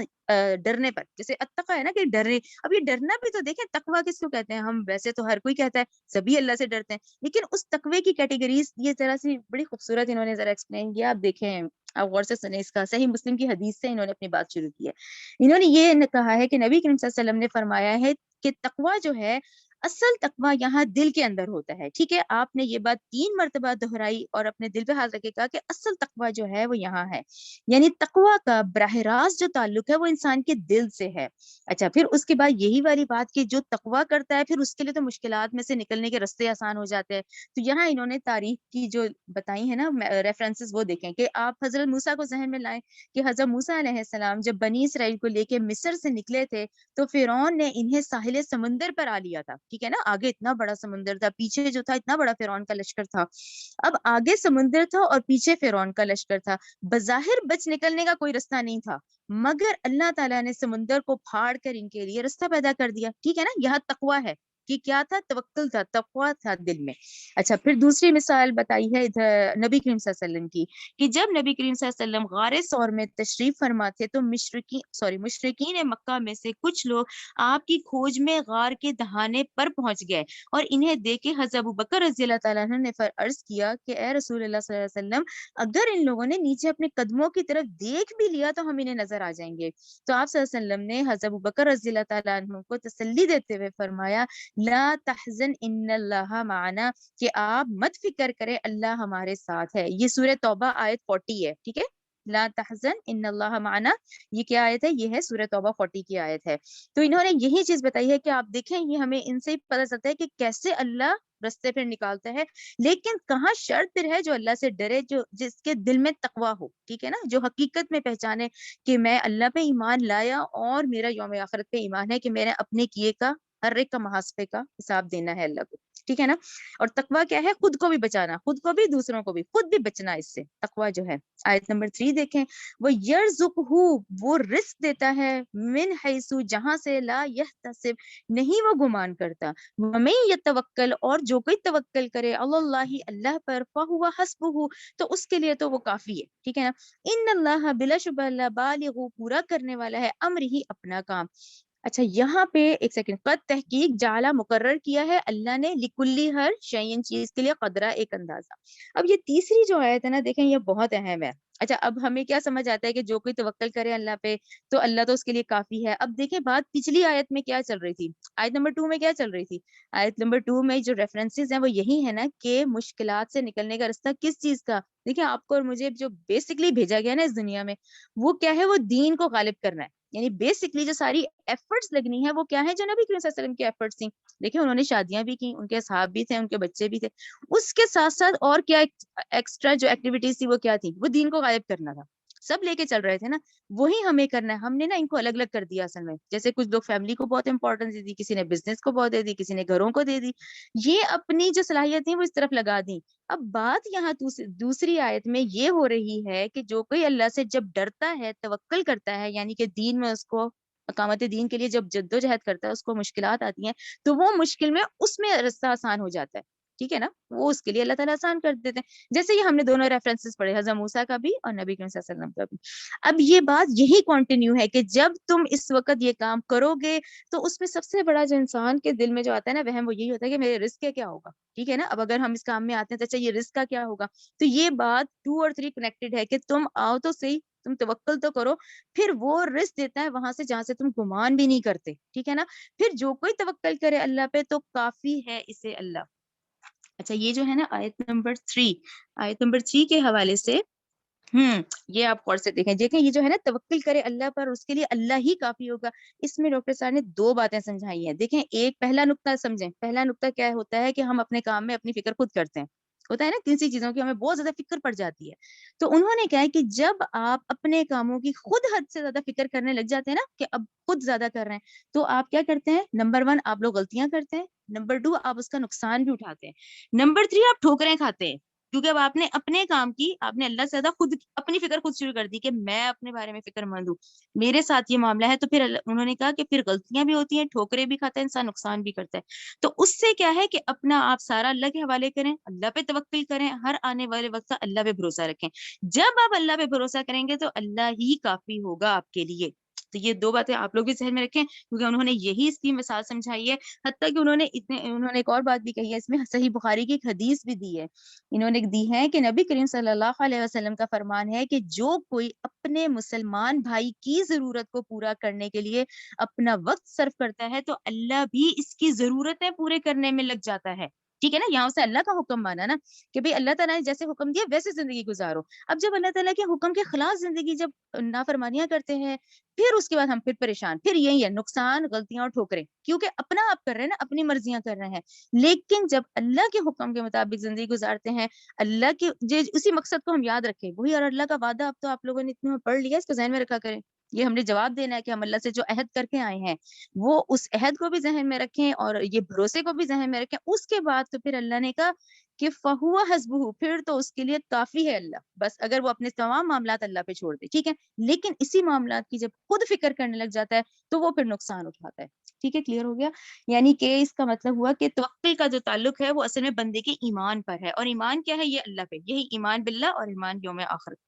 ڈرنے پر, جیسے اتقا ہے نا کہ ڈرے, اب یہ ڈرنا بھی تو دیکھیں تقوی کس کو کہتے ہیں, ہم ویسے تو ہر کوئی کہتا ہے سبھی اللہ سے ڈرتے ہیں, لیکن اس تقوی کی کیٹیگریز یہ ذرا سی بڑی خوبصورت انہوں نے ذرا ایکسپلین کیا. آپ دیکھیں, آپ غور سے سنیں, اس کا صحیح مسلم کی حدیث سے انہوں نے اپنی بات شروع کی ہے. انہوں نے یہ کہا ہے کہ نبی کریم صلی اللہ علیہ وسلم نے فرمایا ہے کہ تقوی جو ہے اصل تقوی یہاں دل کے اندر ہوتا ہے، ٹھیک ہے؟ آپ نے یہ بات 3 مرتبہ دہرائی اور اپنے دل پہ ہاتھ رکھ کے کہا کہ اصل تقوی جو ہے وہ یہاں ہے، یعنی تقوی کا براہ راست جو تعلق ہے وہ انسان کے دل سے ہے۔ اچھا، پھر اس کے بعد یہی والی بات کہ جو تقوی کرتا ہے پھر اس کے لیے تو مشکلات میں سے نکلنے کے راستے آسان ہو جاتے ہیں۔ تو یہاں انہوں نے تاریخ کی جو بتائی ہے نا ریفرنسز، وہ دیکھیں کہ آپ حضرت موسیٰ کو ذہن میں لائیں کہ حضرت موسیٰ علیہ السلام جب بنی اسرائیل کو لے کے مصر سے نکلے تھے تو فرعون نے انہیں ساحل سمندر پر آ لیا تھا، ٹھیک ہے نا؟ آگے اتنا بڑا سمندر تھا، پیچھے جو تھا اتنا بڑا فرعون کا لشکر تھا۔ اب آگے سمندر تھا اور پیچھے فرعون کا لشکر تھا، بظاہر بچ نکلنے کا کوئی رستہ نہیں تھا، مگر اللہ تعالیٰ نے سمندر کو پھاڑ کر ان کے لیے رستہ پیدا کر دیا، ٹھیک ہے نا؟ یہاں تقوی ہے کہ کیا تھا؟ توکل تھا، تقوی تھا دل میں۔ اچھا، پھر دوسری مثال بتائی ہے ادھر نبی کریم صلی اللہ علیہ وسلم کی کہ جب نبی کریم صلی اللہ علیہ وسلم غار ثور میں تشریف فرما تھے تو مشرکین مکہ میں سے کچھ لوگ آپ کی کھوج میں غار کے دہانے پر پہنچ گئے اور انہیں دیکھ کے حضرت ابوبکر رضی اللہ تعالیٰ عنہ نے عرض کیا کہ اے رسول اللہ صلی اللہ علیہ وسلم، اگر ان لوگوں نے نیچے اپنے قدموں کی طرف دیکھ بھی لیا تو ہم انہیں نظر آ جائیں گے۔ تو آپ صلی اللہ علیہ وسلم نے حضرت ابوبکر رضی اللہ تعالیٰ عنہ کو تسلی دیتے ہوئے فرمایا لا تحزن ان اللہ معنا، کہ آپ مت فکر کریں اللہ ہمارے ساتھ ہے۔ یہ سورہ توبہ آیت 40 ہے، ٹھیک ہے؟ لا تحزن ان اللہ معنا، یہ کیا آیت ہے؟ یہ ہے سورہ توبہ 40 کی آیت ہے۔ تو انہوں نے یہی چیز بتائی ہے کہ آپ دیکھیں یہ ہمیں ان سے پتہ چلتا ہے کہ کیسے اللہ رستے پھر نکالتا ہے، لیکن کہاں شرط پھر ہے؟ جو اللہ سے ڈرے، جو جس کے دل میں تقوی ہو، ٹھیک ہے نا؟ جو حقیقت میں پہچانے کہ میں اللہ پہ ایمان لایا اور میرا یوم آخرت پہ ایمان ہے کہ میں نے اپنے کیے کا ہر ایک کا محاسبے کا حساب دینا ہے اللہ کو، ٹھیک ہے نا؟ اور تقوی کیا ہے؟ خود کو بھی بچانا، خود کو بھی، دوسروں کو بھی، خود بھی بچنا اس سے، تقوی جو ہے۔ آیت نمبر 3 دیکھیں، وہ یرزقہ، وہ رزق دیتا ہے، من حیث، جہاں سے، لا یحتسب، نہیں وہ گمان کرتا، ومن یتوکل، اور جو کوئی توکل کرے، اللہ، اللہ پر، فہو حسبہ، تو اس کے لیے تو وہ کافی ہے، ٹھیک ہے نا؟ ان اللہ، بلا شبہ اللہ، بالغ، پورا کرنے والا ہے، امر ہی، اپنا کام۔ اچھا، یہاں پہ ایک سیکنڈ، قد تحقیق جعلہ مقرر کیا ہے اللہ نے، لکلی، ہر شیئن، چیز کے لیے، قدرہ، ایک اندازہ۔ اب یہ تیسری جو آیت ہے نا، دیکھیں یہ بہت اہم ہے۔ اچھا، اب ہمیں کیا سمجھ آتا ہے کہ جو کوئی توکل کرے اللہ پہ تو اللہ تو اس کے لیے کافی ہے۔ اب دیکھیں بات پچھلی آیت میں کیا چل رہی تھی، آیت نمبر 2 میں کیا چل رہی تھی؟ آیت نمبر 2 میں جو ریفرنسز ہیں وہ یہی ہے نا کہ مشکلات سے نکلنے کا راستہ کس چیز کا؟ دیکھیں آپ کو اور مجھے جو بیسکلی بھیجا گیا نا اس دنیا میں، وہ کیا ہے؟ وہ دین کو غالب کرنا ہے، یعنی بیسکلی جو ساری ایفرٹس لگنی ہے وہ کیا ہے؟ جو نبی کریم صلی اللہ علیہ وسلم کی ایفرٹس تھیں۔ دیکھیں انہوں نے شادیاں بھی کی، ان کے اصحاب بھی تھے، ان کے بچے بھی تھے، اس کے ساتھ ساتھ اور کیا ایکسٹرا جو ایکٹیویٹیز تھی وہ کیا تھی؟ وہ دین کو غائب کرنا تھا، سب لے کے چل رہے تھے نا، وہی ہمیں کرنا ہے۔ ہم نے نا ان کو الگ الگ کر دیا اصل میں، جیسے کچھ لوگ فیملی کو بہت امپورٹنس دے دی، کسی نے بزنس کو بہت دے دی، کسی نے گھروں کو دے دی، یہ اپنی جو صلاحیت ہیں وہ اس طرف لگا دی۔ اب بات یہاں دوسری آیت میں یہ ہو رہی ہے کہ جو کوئی اللہ سے جب ڈرتا ہے، توکل کرتا ہے، یعنی کہ دین میں اس کو اقامت دین کے لیے جب جدوجہد کرتا ہے، اس کو مشکلات آتی ہیں تو وہ مشکل میں اس میں رستہ آسان ہو جاتا ہے، ٹھیک ہے نا؟ وہ اس کے لیے اللہ تعالیٰ آسان کر دیتے ہیں، جیسے یہ ہم نے دونوں ریفرنسز پڑھے، حضرت موسیٰ کا بھی اور نبی کریم صلی اللہ علیہ وسلم کا بھی۔ اب یہ بات یہی کنٹینیو ہے کہ جب تم اس وقت یہ کام کرو گے تو اس میں سب سے بڑا جو انسان کے دل میں جو آتا ہے نا وہم، وہ یہی ہوتا ہے کہ میرے رزق کا کیا ہوگا، ٹھیک ہے نا؟ اب اگر ہم اس کام میں آتے ہیں تو اچھا یہ رزق کا کیا ہوگا؟ تو یہ بات 2 اور 3 کنیکٹڈ ہے کہ تم آؤ تو صحیح، تم توکل تو کرو، پھر وہ رزق دیتا ہے وہاں سے جہاں سے تم گمان بھی نہیں کرتے، ٹھیک ہے نا؟ پھر جو کوئی توکل کرے اللہ پہ تو کافی ہے اسے اللہ۔ اچھا، یہ جو ہے نا آیت نمبر 3، آیت نمبر 3 کے حوالے سے یہ آپ غور سے دیکھیں یہ جو ہے نا توکل کرے اللہ پر، اس کے لیے اللہ ہی کافی ہوگا، اس میں ڈاکٹر صاحب نے 2 باتیں سمجھائی ہیں۔ دیکھیں ایک پہلا نقطہ سمجھیں، پہلا نقطہ کیا ہوتا ہے کہ ہم اپنے کام میں اپنی فکر خود کرتے ہیں، ہوتا ہے نا کسی چیزوں کی ہمیں بہت زیادہ فکر پڑ جاتی ہے، تو انہوں نے کہا ہے کہ جب آپ اپنے کاموں کی خود حد سے زیادہ فکر کرنے لگ جاتے ہیں نا کہ اب خود زیادہ کر رہے ہیں، تو آپ کیا کرتے ہیں؟ نمبر 1 آپ لوگ غلطیاں کرتے ہیں، نمبر 2 آپ اس کا نقصان بھی اٹھاتے ہیں، نمبر 3 آپ ٹھوکریں کھاتے ہیں، کیونکہ اب آپ نے اپنے کام کی، آپ نے اللہ سے زیادہ خود اپنی فکر خود شروع کر دی کہ میں اپنے بارے میں فکر مند ہوں، میرے ساتھ یہ معاملہ ہے، تو پھر انہوں نے کہا کہ پھر غلطیاں بھی ہوتی ہیں، ٹھوکریں بھی کھاتا ہے انسان، نقصان بھی کرتا ہے، تو اس سے کیا ہے کہ اپنا آپ سارا اللہ کے حوالے کریں، اللہ پہ توکل کریں، ہر آنے والے وقت کا اللہ پہ بھروسہ رکھیں۔ جب آپ اللہ پہ بھروسہ کریں گے تو اللہ ہی کافی ہوگا آپ کے لیے، تو یہ دو باتیں آپ لوگ بھی ذہن میں رکھیں، کیونکہ انہوں نے یہی اس کی مثال سمجھائی ہے. حتیٰ کہ انہوں نے ایک اور بات بھی کہی ہے اس میں، صحیح بخاری کی ایک حدیث بھی دی ہے. انہوں نے دی ہے کہ نبی کریم صلی اللہ علیہ وسلم کا فرمان ہے کہ جو کوئی اپنے مسلمان بھائی کی ضرورت کو پورا کرنے کے لیے اپنا وقت صرف کرتا ہے تو اللہ بھی اس کی ضرورتیں پورے کرنے میں لگ جاتا ہے. ٹھیک ہے نا، یہاں سے اللہ کا حکم مانا نا کہ بھئی اللہ تعالیٰ نے جیسے حکم دیا ویسے زندگی گزارو. اب جب اللہ تعالیٰ کے حکم کے خلاف زندگی جب نافرمانیاں کرتے ہیں، پھر اس کے بعد ہم پھر پریشان، پھر یہی ہے نقصان، غلطیاں اور ٹھوکریں، کیونکہ اپنا آپ کر رہے ہیں نا، اپنی مرضیاں کر رہے ہیں. لیکن جب اللہ کے حکم کے مطابق زندگی گزارتے ہیں، اللہ کے اسی مقصد کو ہم یاد رکھیں، وہی. اور اللہ کا وعدہ اب تو آپ لوگوں نے اتنے میں پڑھ لیا، اس کو ذہن میں رکھا کریں. یہ ہم نے جواب دینا ہے کہ ہم اللہ سے جو عہد کر کے آئے ہیں وہ اس عہد کو بھی ذہن میں رکھیں اور یہ بھروسے کو بھی ذہن میں رکھیں. اس کے بعد تو پھر اللہ نے کہا کہ فَهُوَ حَسْبُهُ، پھر تو اس کے لیے کافی ہے اللہ، بس اگر وہ اپنے تمام معاملات اللہ پہ چھوڑ دے. ٹھیک ہے، لیکن اسی معاملات کی جب خود فکر کرنے لگ جاتا ہے تو وہ پھر نقصان اٹھاتا ہے. ٹھیک ہے، کلیئر ہو گیا؟ یعنی کہ اس کا مطلب ہوا کہ توکل کا جو تعلق ہے وہ اصل میں بندے کے ایمان پر ہے، اور ایمان کیا ہے؟ یہ اللہ پہ، یہی ایمان باللہ اور ایمان یوم آخر.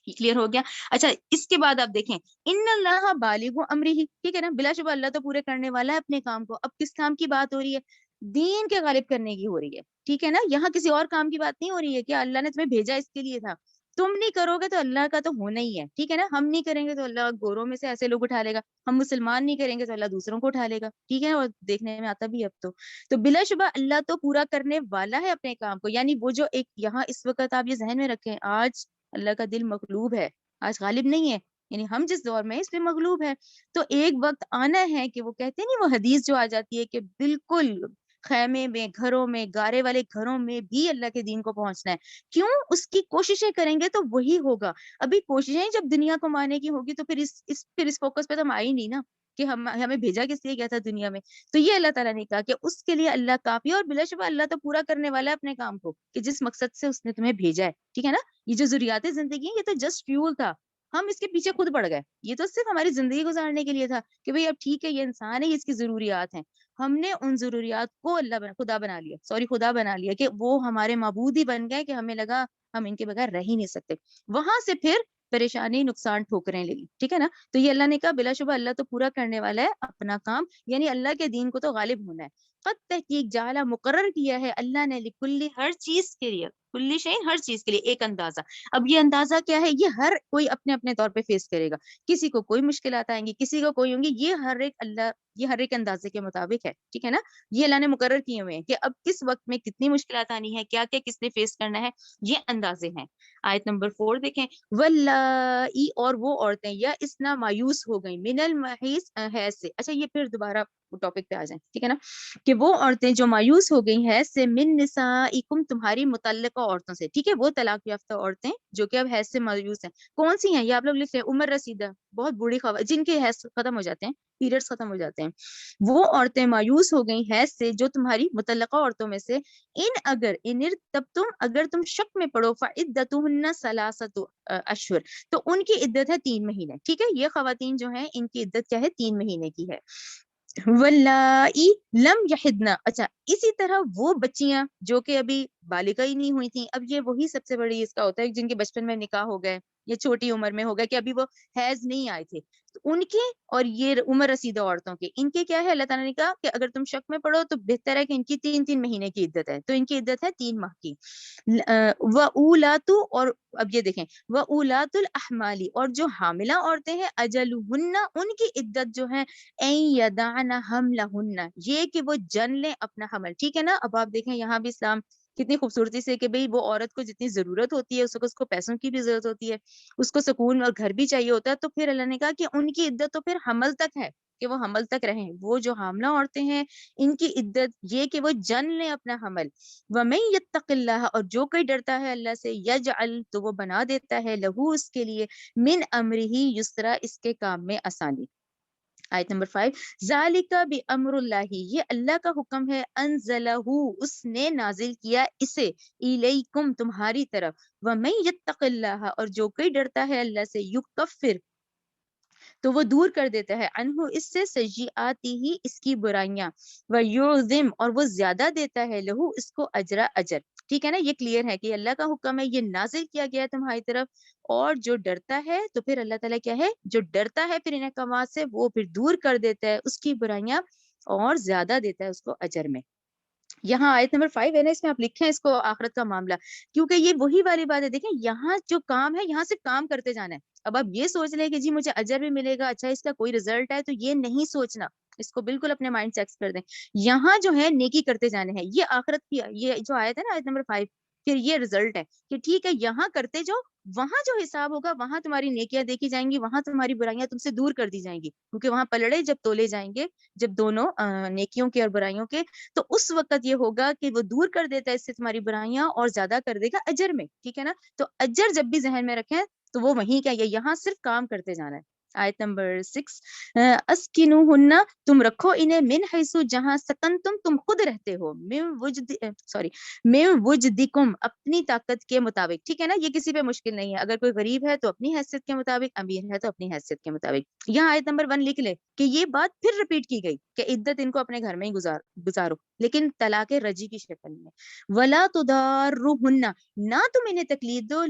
کلیئر ہو گیا؟ اچھا، اس کے بعد آپ دیکھیں ان اللہ بالغ امرہ، ٹھیک ہے نا، بلا شبہ اللہ تو پورے کرنے والا ہے اپنے کام کو. اب کس کام کی بات ہو رہی ہے؟ دین کے غالب کرنے کی ہو رہی ہے. ٹھیک ہے نا، یہاں کسی اور کام کی بات نہیں ہو رہی ہے کہ اللہ نے تمہیں بھیجا اس کے لیے تھا. تم نہیں کرو گے تو اللہ کا تو ہونا ہی ہے. ٹھیک ہے نا، ہم نہیں کریں گے تو اللہ گوروں میں سے ایسے لوگ اٹھا لے گا، ہم مسلمان نہیں کریں گے تو اللہ دوسروں کو اٹھا لے گا. ٹھیک ہے، اور دیکھنے میں آتا بھی اب تو بلا شبہ اللہ تو پورا کرنے والا ہے اپنے کام کو. یعنی وہ جو ایک یہاں اس وقت آپ یہ ذہن میں رکھیں، آج اللہ کا دل مغلوب ہے، آج غالب نہیں ہے. یعنی ہم جس دور میں اس پہ مغلوب ہے، تو ایک وقت آنا ہے کہ وہ کہتے ہیں نہیں، وہ حدیث جو آ جاتی ہے کہ بالکل خیمے میں، گھروں میں، گارے والے گھروں میں بھی اللہ کے دین کو پہنچنا ہے. کیوں؟ اس کی کوششیں کریں گے تو وہی ہوگا. ابھی کوششیں جب دنیا کو مانے کی ہوگی تو پھر اس فوکس پہ تو ہم آئے ہی نہیں نا کہ ہمیں بھیجا کس لیے گیا تھا دنیا میں. تو یہ اللہ تعالیٰ نے کہا کہ اس کے لیے اللہ کافی ہے، اور بلا شبہ اللہ تو پورا کرنے والا ہے اپنے کام کو کہ جس مقصد سے اس نے تمہیں بھیجا ہے. ٹھیک ہے نا، یہ جو ضروریات زندگی ہے یہ تو جسٹ فیول تھا، ہم اس کے پیچھے خود پڑ گئے. یہ تو صرف ہماری زندگی گزارنے کے لیے تھا کہ بھئی اب ٹھیک ہے یہ انسان ہے، اس کی ضروریات ہیں. ہم نے ان ضروریات کو خدا بنا لیا کہ وہ ہمارے معبود ہی بن گئے، کہ ہمیں لگا ہم ان کے بغیر رہ ہی نہیں سکتے. وہاں سے پھر پریشانی، نقصان، ٹھوکریں لے لی. ٹھیک ہے نا، تو یہ اللہ نے کہا بلا شبہ اللہ تو پورا کرنے والا ہے اپنا کام، یعنی اللہ کے دین کو تو غالب ہونا ہے. قد تحقیق جعل، مقرر کیا ہے اللہ نے، لکل، ہر چیز کے لیے، کلی شیء، ہر چیز کے لیے ایک اندازہ. اب یہ اندازہ کیا ہے؟ یہ ہر کوئی اپنے اپنے طور پہ فیس کرے گا. کسی کو کوئی مشکلات آئیں گی، کسی کو کوئی ہوں گی. یہ ہر ایک اندازے کے مطابق ہے. ٹھیک ہے نا، یہ اللہ نے مقرر کیے ہوئے ہیں کہ اب کس وقت میں کتنی مشکلات آنی ہے، کیا کیا کس نے فیس کرنا ہے، یہ اندازے ہیں. آیت نمبر 4 دیکھیں، واللائی، اور وہ عورتیں، یا اسنا مایوس ہو گئیں، من المحیض، حیض سے. اچھا، یہ پھر دوبارہ ٹاپک پہ آ جائیں. ٹھیک ہے نا، کہ وہ عورتیں جو مایوس ہو گئی حیض سے، من نسائکم، تمہاری متعلقہ عورتوں سے. ٹھیک ہے، وہ طلاق یافتہ عورتیں جو کہ اب حیض سے مایوس ہیں. کون سی ہیں یہ آپ لوگ لکھ لیں؟ عمر رسیدہ، بہت بوڑھی خواتین جن کے حیض ختم ہو جاتے ہیں، پیریڈز ختم ہو جاتے ہیں. وہ عورتیں مایوس ہو گئی حیض سے جو تمہاری متعلقہ عورتوں میں سے، تب تم، اگر تم شک میں پڑو، فعدتہن ثلاثۃ اشہر، تو ان کی عدت ہے 3 مہینے. ٹھیک ہے، یہ خواتین جو ہیں ان کی عدت کیا ہے؟ 3 مہینے کی ہے. واللائی لم یحدن، اچھا اسی طرح وہ بچیاں جو کہ ابھی بالغہ ہی نہیں ہوئی تھیں. اب یہ وہی سب سے بڑی اس کا ہوتا ہے جن کے بچپن میں نکاح ہو گئے یا چھوٹی عمر میں ہو گئے کہ ابھی وہ حیض نہیں آئے تھے، تو ان کے اور یہ عمر رسیدہ عورتوں کے، ان کے کیا ہے؟ اللہ تعالیٰ نے کہا کہ اگر تم شک میں پڑو تو بہتر ہے کہ ان کی 3 مہینے کی عدت ہے. تو ان کی عدت ہے 3 ماہ کی. وَأُولَاتُ، اور اب یہ دیکھیں، وَأُولَاتُ الْأَحْمَالِ، اور جو حاملہ عورتیں ہیں، اجلہن، ان کی عدت جو ہے، این یدعن حملہن، یہ کہ وہ جن لیں اپنا حمل. ٹھیک ہے نا، اب آپ دیکھیں یہاں بھی اسلام کتنی خوبصورتی سے کہ بھئی وہ عورت کو جتنی ضرورت ہوتی ہے اس کو پیسوں کی بھی ضرورت ہوتی ہے، اس کو سکون اور گھر بھی چاہیے ہوتا ہے. تو پھر اللہ نے کہا کہ ان کی عدت تو پھر حمل تک ہے، کہ وہ حمل تک رہیں. وہ جو حاملہ عورتیں ہیں ان کی عدت یہ کہ وہ جن لیں اپنا حمل. وَمَن يَتَّقِ اللَّهَ، اور جو کوئی ڈرتا ہے اللہ سے، یجعل، تو وہ بنا دیتا ہے، لہو، اس کے لیے، من امرہ یسرا، اس کے کام میں آسانی. آیت نمبر 5، ذالک بامر اللہ، یہ اللہ کا حکم ہے، انزلہ، اس نے نازل کیا اسے، الیکم، تمہاری طرف. ومن یتق اللہ، اور جو کوئی ڈرتا ہے اللہ سے، یکفر، تو وہ دور کر دیتا ہے، عنہ، اس سے، سیئاتی ہی، اس کی برائیاں، ویعظم، اور وہ زیادہ دیتا ہے، لہو، اس کو، اجر. ٹھیک ہے نا, یہ کلیئر ہے کہ اللہ کا حکم ہے, یہ نازل کیا گیا ہے تمہاری طرف, اور جو ڈرتا ہے تو پھر اللہ تعالیٰ کیا ہے, جو ڈرتا ہے پھر ان احکامات سے وہ پھر دور کر دیتا ہے اس کی برائیاں اور زیادہ دیتا ہے اس کو اجر میں. یہاں آیت نمبر 5 ہے نا, اس میں آپ لکھیں اس کو آخرت کا معاملہ, کیونکہ یہ وہی والی بات ہے. دیکھیں یہاں جو کام ہے یہاں سے کام کرتے جانا ہے. اب آپ یہ سوچ لیں کہ جی مجھے اجر بھی ملے گا, اچھا اس کا کوئی رزلٹ ہے, تو یہ نہیں سوچنا, اس کو بالکل اپنے مائنڈ سے ایکس کر دیں. یہاں جو ہے نیکی کرتے جانے ہیں, یہ آخرت کی یہ جو آیت ہے نا آیت نمبر 5, پھر یہ رزلٹ ہے کہ ٹھیک ہے یہاں کرتے جو, وہاں جو حساب ہوگا وہاں تمہاری نیکیاں دیکھی جائیں گی, وہاں تمہاری برائیاں تم سے دور کر دی جائیں گی, کیونکہ وہاں پلڑے جب تولے جائیں گے, جب دونوں نیکیوں کے اور برائیوں کے, تو اس وقت یہ ہوگا کہ وہ دور کر دیتا ہے اس سے تمہاری برائیاں اور زیادہ کر دے گا اجر میں. ٹھیک ہے نا, تو اجر جب بھی ذہن میں رکھیں تو وہ وہیں کیا, یہاں صرف کام کرتے جانا ہے. آیت نمبر 6, اسکنوہن, تم رکھو انہیں, من حیث, جہاں سکنتم, تم خود رہتے ہو, من وجدکم, اپنی طاقت کے مطابق. ٹھیک ہے نا, یہ کسی پہ مشکل نہیں ہے, اگر کوئی غریب ہے تو اپنی حیثیت کے مطابق, امیر ہے تو اپنی حیثیت کے مطابق. یہاں آیت نمبر 1 لکھ لے کہ یہ بات پھر ریپیٹ کی گئی کہ عدت ان کو اپنے گھر میں ہی گزارو, لیکن طلاق رجی کی شکل میں. ولا تضارہن, نہ تم انہیں تکلیف دو,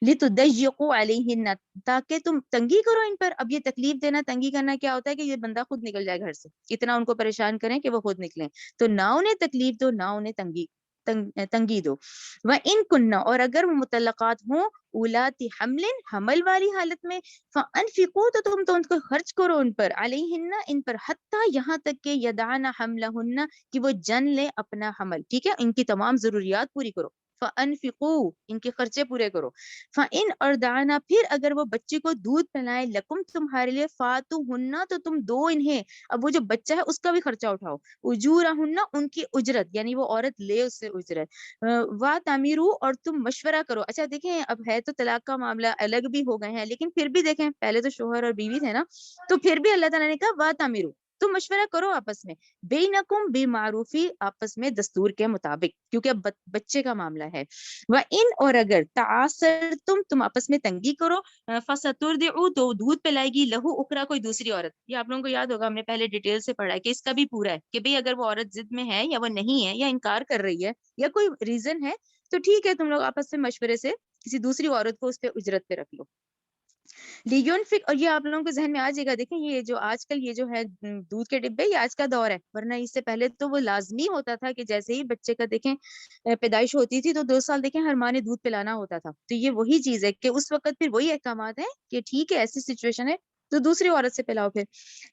لتضیقوا علیہن, تاکہ تم تنگی کرو ان پر. اب یہ تکلیف دینا, تنگی کرنا کیا ہوتا ہے کہ یہ بندہ خود نکل جائے گھر سے, اتنا ان کو پریشان کریں کہ وہ خود نکلیں, تو نہ انہیں تکلیف دو, نہ انہیں تنگی دو. وَإِن كُنَّ, اور اگر وہ مطلقات ہوں, اولاتی حمل, حمل والی حالت میں, فَأَنفِقُوا, تو تم تو ان کو خرچ کرو ان پر, علیہن, ان پر, حتیٰ, یہاں تک کہ یدعن حملہن, کہ وہ جن لے اپنا حمل. ٹھیک ہے, ان کی تمام ضروریات پوری کرو. فَأَنفِقُوا, ان کے خرچے پورے کرو. فَإِنْ أَرْضَعْنَ, پھر اگر وہ بچے کو دودھ پلائیں, لکم, تمہارے لیے, فَآتُوهُنَّ, تو تم دو انہیں. اب وہ جو بچہ ہے اس کا بھی خرچہ اٹھاؤ. اجورہن, ان کی اجرت, یعنی وہ عورت لے اس سے اجرت. وَتَعْمِرُوا, اور تم مشورہ کرو. اچھا دیکھیں, اب ہے تو طلاق کا معاملہ, الگ بھی ہو گئے ہیں, لیکن پھر بھی دیکھیں, پہلے تو شوہر اور بیوی تھے نا, تو پھر بھی اللہ تعالیٰ نے کہا وَتَعْمِرُوا, تم مشورہ کرو آپس میں, بینکم بالمعروفی, آپس میں دستور کے مطابق, کیونکہ اب بچے کا معاملہ ہے. وَإِنْ, اور اگر تعاصرتم, تم آپس میں تنگی کرو, فَسَتُرْضِعُ, تو دودھ پلائے گی, لہو اخرى, کوئی دوسری عورت. یہ آپ لوگوں کو یاد ہوگا, ہم نے پہلے ڈیٹیل سے پڑھا ہے کہ اس کا بھی پورا ہے کہ بھئی اگر وہ عورت ضد میں ہے یا وہ نہیں ہے یا انکار کر رہی ہے یا کوئی ریزن ہے, تو ٹھیک ہے, تم لوگ آپس میں مشورے سے کسی دوسری عورت کو اس پہ اجرت پہ رکھ لو. لیونفق, اور یہ آپ لوگوں کے ذہن میں آ جائے گا. دیکھیں یہ جو آج کل یہ جو ہے دودھ کے ڈبے, یہ آج کا دور ہے, ورنہ اس سے پہلے تو وہ لازمی ہوتا تھا کہ جیسے ہی بچے کا دیکھیں پیدائش ہوتی تھی تو 2 سال دیکھیں ہر ماں نے دودھ پلانا ہوتا تھا. تو یہ وہی چیز ہے کہ اس وقت پھر وہی احکامات ہیں کہ ٹھیک ہے ایسی سچویشن ہے تو دوسری عورت سے پلاؤ پھر,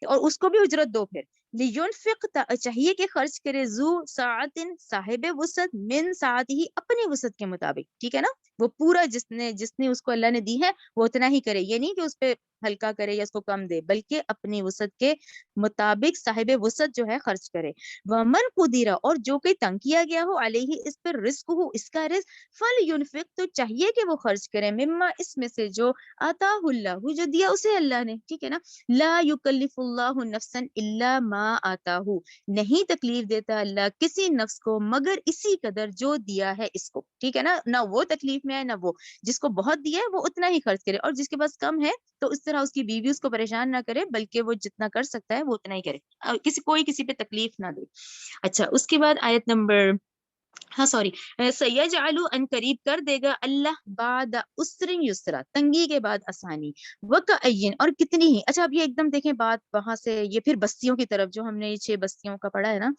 اور اس کو بھی اجرت دو. پھر لیونفق, چاہیے کہ خرچ کرے, ذو ساعت, صاحب وسعت, من ساعت ہی, اپنی وسعت کے مطابق. ٹھیک ہے نا, وہ پورا جس نے اس کو اللہ نے دی ہے وہ اتنا ہی کرے, یہ نہیں کہ اس پہ ہلکا کرے یا اس کو کم دے, بلکہ اپنی وسعت کے مطابق صاحب وسعت جو ہے خرچ کرے. ومن قدر, اور جو کہ تنگ کیا گیا ہو, علیہ, اس پر, رزق ہو, اس کا رزق, فلینفق, تو چاہیے کہ وہ خرچ کرے, مما, اس میں سے, جو آتاہ اللہ, جو دیا اسے اللہ نے. ٹھیک ہے نا, لا یکلف اللہ نفسا الا ما آتاہ, نہیں تکلیف دیتا اللہ کسی نفس کو مگر اسی قدر جو دیا ہے اس کو. ٹھیک ہے نا, نہ وہ تکلیف میں ہے نہ وہ, جس کو بہت دیا ہے وہ اتنا ہی خرچ کرے, اور جس کے پاس کم ہے تو اس طرح اس کی بیوی اس کو پریشان نہ کرے, بلکہ وہ جتنا کر سکتا ہے وہ اتنا ہی کرے, کوئی کسی پہ تکلیف نہ دے. اچھا, اس کے بعد آیت نمبر, ہاں سوری, سیجعل, ان قریب کر دے گا اللہ, بعد عسر یسرا, تنگی کے بعد آسانی. وکأین, اور کتنی ہی. اچھا اب یہ ایک دم دیکھیں بات وہاں سے یہ پھر بستیوں کی طرف, جو ہم نے یہ 6 بستیوں کا پڑھا ہے نا.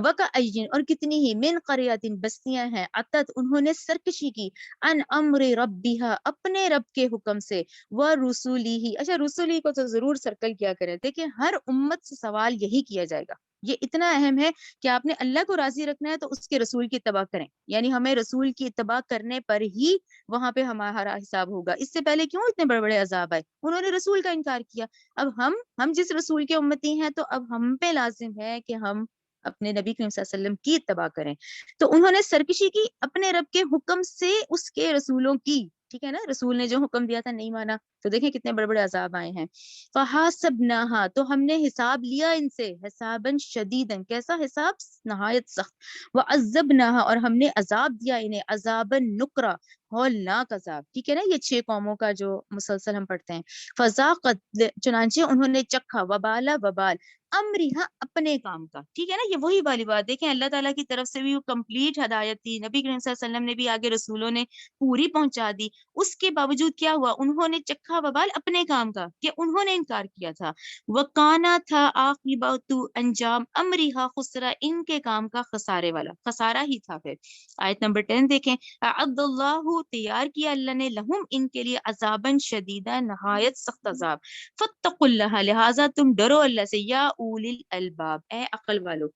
وکأین, اور کتنی ہی, من قریۃ, بستیاں ہیں, عتت, انہوں نے سرکشی کی, ان امر ربها, اپنے رب کے حکم سے, ورسولہ. اچھا رسولی کو تو ضرور سرکل کیا کریں, دیکھیں ہر امت سے سوال یہی کیا جائے گا, یہ اتنا اہم ہے کہ آپ نے اللہ کو راضی رکھنا ہے تو اس کے رسول کی اتباع کریں, یعنی ہمیں رسول کی اتباع کرنے پر ہی وہاں پہ ہمارا حساب ہوگا. اس سے پہلے کیوں اتنے بڑے بڑے عذاب آئے, انہوں نے رسول کا انکار کیا. اب ہم جس رسول کے امتی ہیں تو اب ہم پہ لازم ہے کہ ہم اپنے نبی کریم صلی اللہ علیہ وسلم کی اتباع کریں. تو انہوں نے سرکشی کی اپنے رب کے حکم سے, اس کے رسولوں کی. ٹھیک ہے نا, رسول نے جو حکم دیا تھا نہیں مانا, تو دیکھیں کتنے بڑے بڑے عذاب آئے ہیں. فحاسبناها، تو ہم نے حساب لیا ان سے حسابا شدیدا، کیسا حساب؟ نہایت سخت. وعذبناها، اور ہم نے عذاب دیا انہیں عذابا نکرا، ہولناک عذاب. ٹھیک ہے نا، یہ 6 قوموں کا جو مسلسل ہم پڑھتے ہیں. فذاقت، چنانچہ انہوں نے چکھا وبال وبال امرہا، اپنے کام کا. ٹھیک ہے نا، یہ وہی والی بات دیکھیں، اللہ تعالیٰ کی طرف سے بھی وہ کمپلیٹ ہدایت تھی، نبی کریم صلی اللہ علیہ وسلم نے بھی آگے رسولوں نے پوری پہنچا دی. اس کے باوجود کیا ہوا؟ انہوں نے چکھا وبال اپنے کام کا، کہ انہوں نے انکار کیا تھا. وکانا تھا عاقبۃ انجام امرہا خسرا، ان کے کام کا خسارے والا، خسارہ ہی تھا. پھر آیت نمبر 10 دیکھیں، اعد اللہ، تیار کیا اللہ نے، لہم، ان کے لیے، عذابا شدیدہ، نہایت سخت عذاب. فاتقوا اللہ، لہٰذا تم ڈرو اللہ سے، یا اولی الالباب، اے عقل والو.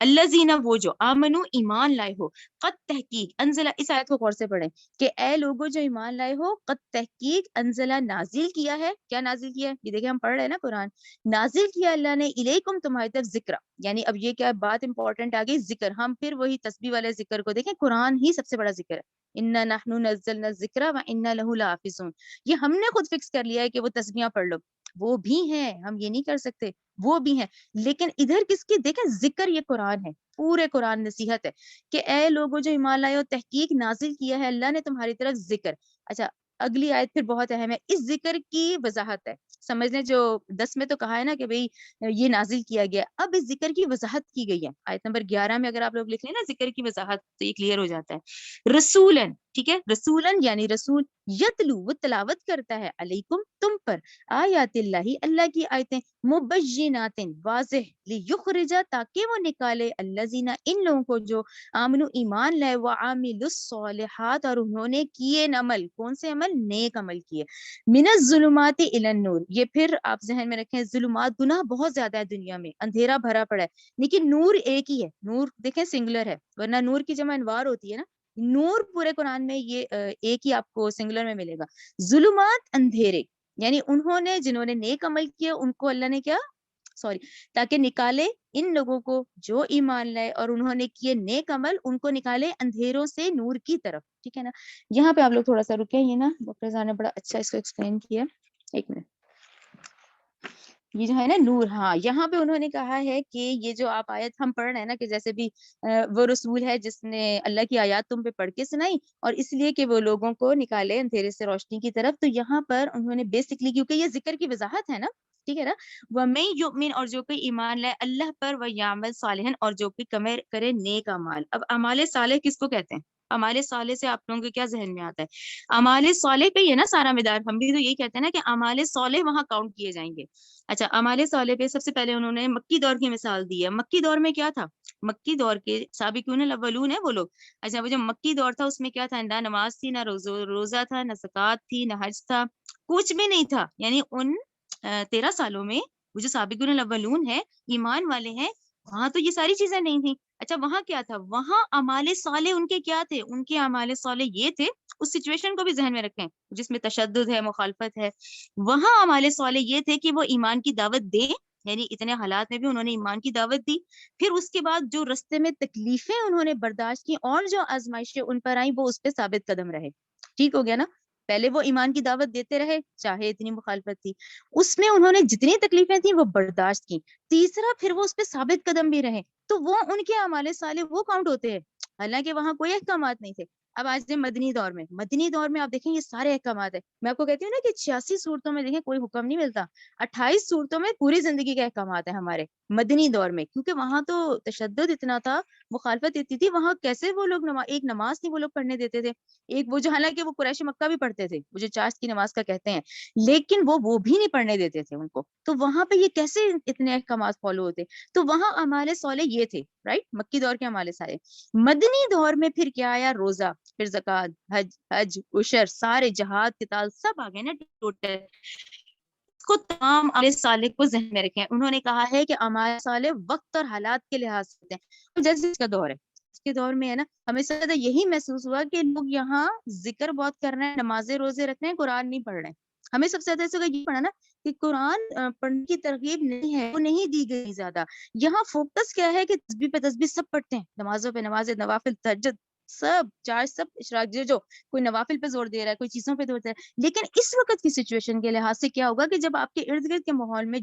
الذین، وہ جو، آمنو، ایمان لائے ہو، قد تحقیق، انزلہ، اس آیت کو غور سے پڑھیں کہ اے لوگو جو ایمان لائے ہو، قد تحقیق، انزلہ، نازل کیا ہے. کیا نازل کیا ہے؟ یہ دیکھیں ہم پڑھ رہے ہیں نا قرآن. نازل کیا اللہ نے الیکم، تمہاری طرف، ذکر، یعنی اب یہ کیا بات امپورٹنٹ آ گئی، ذکر. ہم پھر وہی تسبیح والے ذکر کو دیکھیں، قرآن ہی سب سے بڑا ذکر ہے. انا نحن نزلنا الذکر وانا لہ لحافظون، یہ ہم نے خود فکس کر لیا ہے کہ وہ تسبیحاں پڑھ لو. وہ بھی ہیں، ہم یہ نہیں کر سکتے، وہ بھی ہیں، لیکن ادھر کس کی؟ دیکھیں ذکر، یہ قرآن ہے، پورے قرآن نصیحت ہے کہ اے لوگوں جو ایمان لائے ہو، تحقیق نازل کیا ہے اللہ نے تمہاری طرف ذکر. اچھا، اگلی آیت پھر بہت اہم ہے، اس ذکر کی وضاحت ہے. سمجھ لیں جو 10 میں تو کہا ہے نا کہ بھئی یہ نازل کیا گیا، اب اس ذکر کی وضاحت کی گئی ہے. آیت نمبر 11 میں اگر آپ لوگ لکھ لیں نا ذکر کی وضاحت تو یہ کلیئر ہو جاتا ہے. رسولن، ٹھیک ہے، رسولن یعنی رسول، یتلو، وہ تلاوت کرتا ہے، علیکم، تم پر، آیات اللہ، اللہ کی آیتیں، مبینات، واضح، لیخرج، تاکہ وہ نکالے، الذین، ان لوگوں کو جو، آمنو، ایمان لائے، وعاملوا الصالحات، اور انہوں نے کیے عمل، کون سے عمل؟ نیک عمل کیے، من الظلمات الی النور. یہ پھر آپ ذہن میں رکھیں، ظلمات، گناہ بہت زیادہ ہے دنیا میں، اندھیرا بھرا پڑا ہے، لیکن نور ایک ہی ہے. نور دیکھیں سنگلر ہے، ورنہ نور کی جمع انوار ہوتی ہے نا. نور پورے قرآن میں یہ ایک ہی آپ کو سنگلر میں ملے گا. ظلمات، اندھیرے، یعنی انہوں نے، جنہوں نے نیک عمل کیا ان کو اللہ نے کیا، سوری، تاکہ نکالے ان لوگوں کو جو ایمان لائے اور انہوں نے کیے نیک عمل، ان کو نکالے اندھیروں سے نور کی طرف. ٹھیک ہے نا. یہاں پہ آپ لوگ تھوڑا سا رکیں، یہ نا ڈاکٹر صاحب نے بڑا اچھا اس کو ایکسپلین کیا. ایک منٹ، یہ جو ہے نا نور، ہاں یہاں پہ انہوں نے کہا ہے کہ یہ جو آپ آیت ہم پڑھ رہے ہیں نا کہ جیسے بھی وہ رسول ہے جس نے اللہ کی آیات تم پہ پڑھ کے سنائی، اور اس لیے کہ وہ لوگوں کو نکالے اندھیرے سے روشنی کی طرف. تو یہاں پر انہوں نے بیسکلی، کیونکہ یہ ذکر کی وضاحت ہے نا، ٹھیک ہے نا، وَمَن يُؤْمِنْ، اور جو کوئی ایمان لائے اللہ پر، وَيَعْمَلْ صَالِحًا، اور جو کوئی کرے نیک اعمال. اب اعمال صالح کس کو کہتے ہیں؟ اعمال صالح سے آپ لوگوں کے کیا ذہن میں آتا ہے؟ اعمال صالح پہ یہ نا سارا مدار، ہم بھی تو یہی کہتے ہیں نا کہ اعمال صالح وہاں کاؤنٹ کیے جائیں گے. اچھا، اعمال صالح پہ سب سے پہلے انہوں نے مکی دور کی مثال دی ہے. مکی دور میں کیا تھا؟ مکی دور کے سابقون الاولون ہیں وہ لوگ. اچھا، وہ جو مکی دور تھا اس میں کیا تھا؟ نہ نماز تھی، نہ روزہ تھا، نہ زکوٰۃ تھی، نہ حج تھا، کچھ بھی نہیں تھا. یعنی ان 13 سالوں میں وہ جو سابقون الاولون ہے، ایمان والے ہیں، وہاں تو یہ ساری چیزیں نہیں تھیں. اچھا، وہاں کیا تھا؟ وہاں اعمال صالح ان کے کیا تھے؟ ان کے اعمال صالح یہ تھے، اس سچویشن کو بھی ذہن میں رکھیں جس میں تشدد ہے، مخالفت ہے. وہاں اعمال صالح یہ تھے کہ وہ ایمان کی دعوت دیں، یعنی اتنے حالات میں بھی انہوں نے ایمان کی دعوت دی. پھر اس کے بعد جو رستے میں تکلیفیں انہوں نے برداشت کی اور جو آزمائشیں ان پر آئیں وہ اس پہ ثابت قدم رہے. ٹھیک ہو گیا نا. پہلے وہ ایمان کی دعوت دیتے رہے چاہے اتنی مخالفت تھی، اس میں انہوں نے جتنی تکلیفیں تھیں وہ برداشت کی. تیسرا، پھر وہ اس پہ ثابت قدم بھی رہے، تو وہ ان کے اعمال صالح وہ کاؤنٹ ہوتے ہیں، حالانکہ وہاں کوئی احکامات نہیں تھے. اب آج دے مدنی دور میں آپ دیکھیں یہ سارے احکامات ہیں. میں آپ کو کہتی ہوں نا کہ 86 صورتوں میں دیکھیں کوئی حکم نہیں ملتا، 28 صورتوں میں پوری زندگی کے احکامات ہیں ہمارے مدنی دور میں، کیونکہ وہاں تو تشدد اتنا تھا، مخالفت اتنی تھی. وہاں کیسے وہ لوگ ایک نماز نہیں وہ لوگ پڑھنے دیتے تھے، ایک وہ جو، حالانکہ وہ قریش مکہ بھی پڑھتے تھے، وہ جو چاشت کی نماز کا کہتے ہیں، لیکن وہ بھی نہیں پڑھنے دیتے تھے ان کو. تو وہاں پہ یہ کیسے اتنے احکامات فالو ہوتے؟ تو وہاں اعمال صالح یہ تھے، رائٹ، مکی دور کے اعمال صالح. مدنی دور میں پھر کیا آیا؟ روزہ، پھر زکوٰۃ، حج، عشر، سارے جہاد، قتال، سب آ گئے نا ٹوٹل. کو تمام اعمال صالح کو ذہن میں رکھیں. انہوں نے کہا ہے کہ اعمال صالح وقت اور حالات کے لحاظ سے ہوتے ہیں. جیسے اس کا دور ہے، اس کے دور میں ہے نا، ہمیں سب زیادہ یہی محسوس ہوا کہ لوگ یہاں ذکر بہت کر رہے ہیں، نمازیں روزے رکھ رہے ہیں، قرآن نہیں پڑھ رہے ہیں. ہمیں سب سے زیادہ اس کا یہ پڑھا نا کہ قرآن پڑھنے کی ترغیب نہیں ہے، وہ نہیں دی گئی زیادہ. یہاں فوکس کیا ہے کہ تسبیح پہ تسبیح سب پڑھتے ہیں، نمازوں پہ نمازیں، نوافل، تہجد سب چارج سب اشراق جو کوئی نوافل پہ زور دے رہا ہے، کوئی چیزوں پہ زور دے رہا ہے. لیکن اس وقت کی سچویشن کے لحاظ سے کیا ہوگا کہ جب آپ کے ارد گرد کے ماحول میں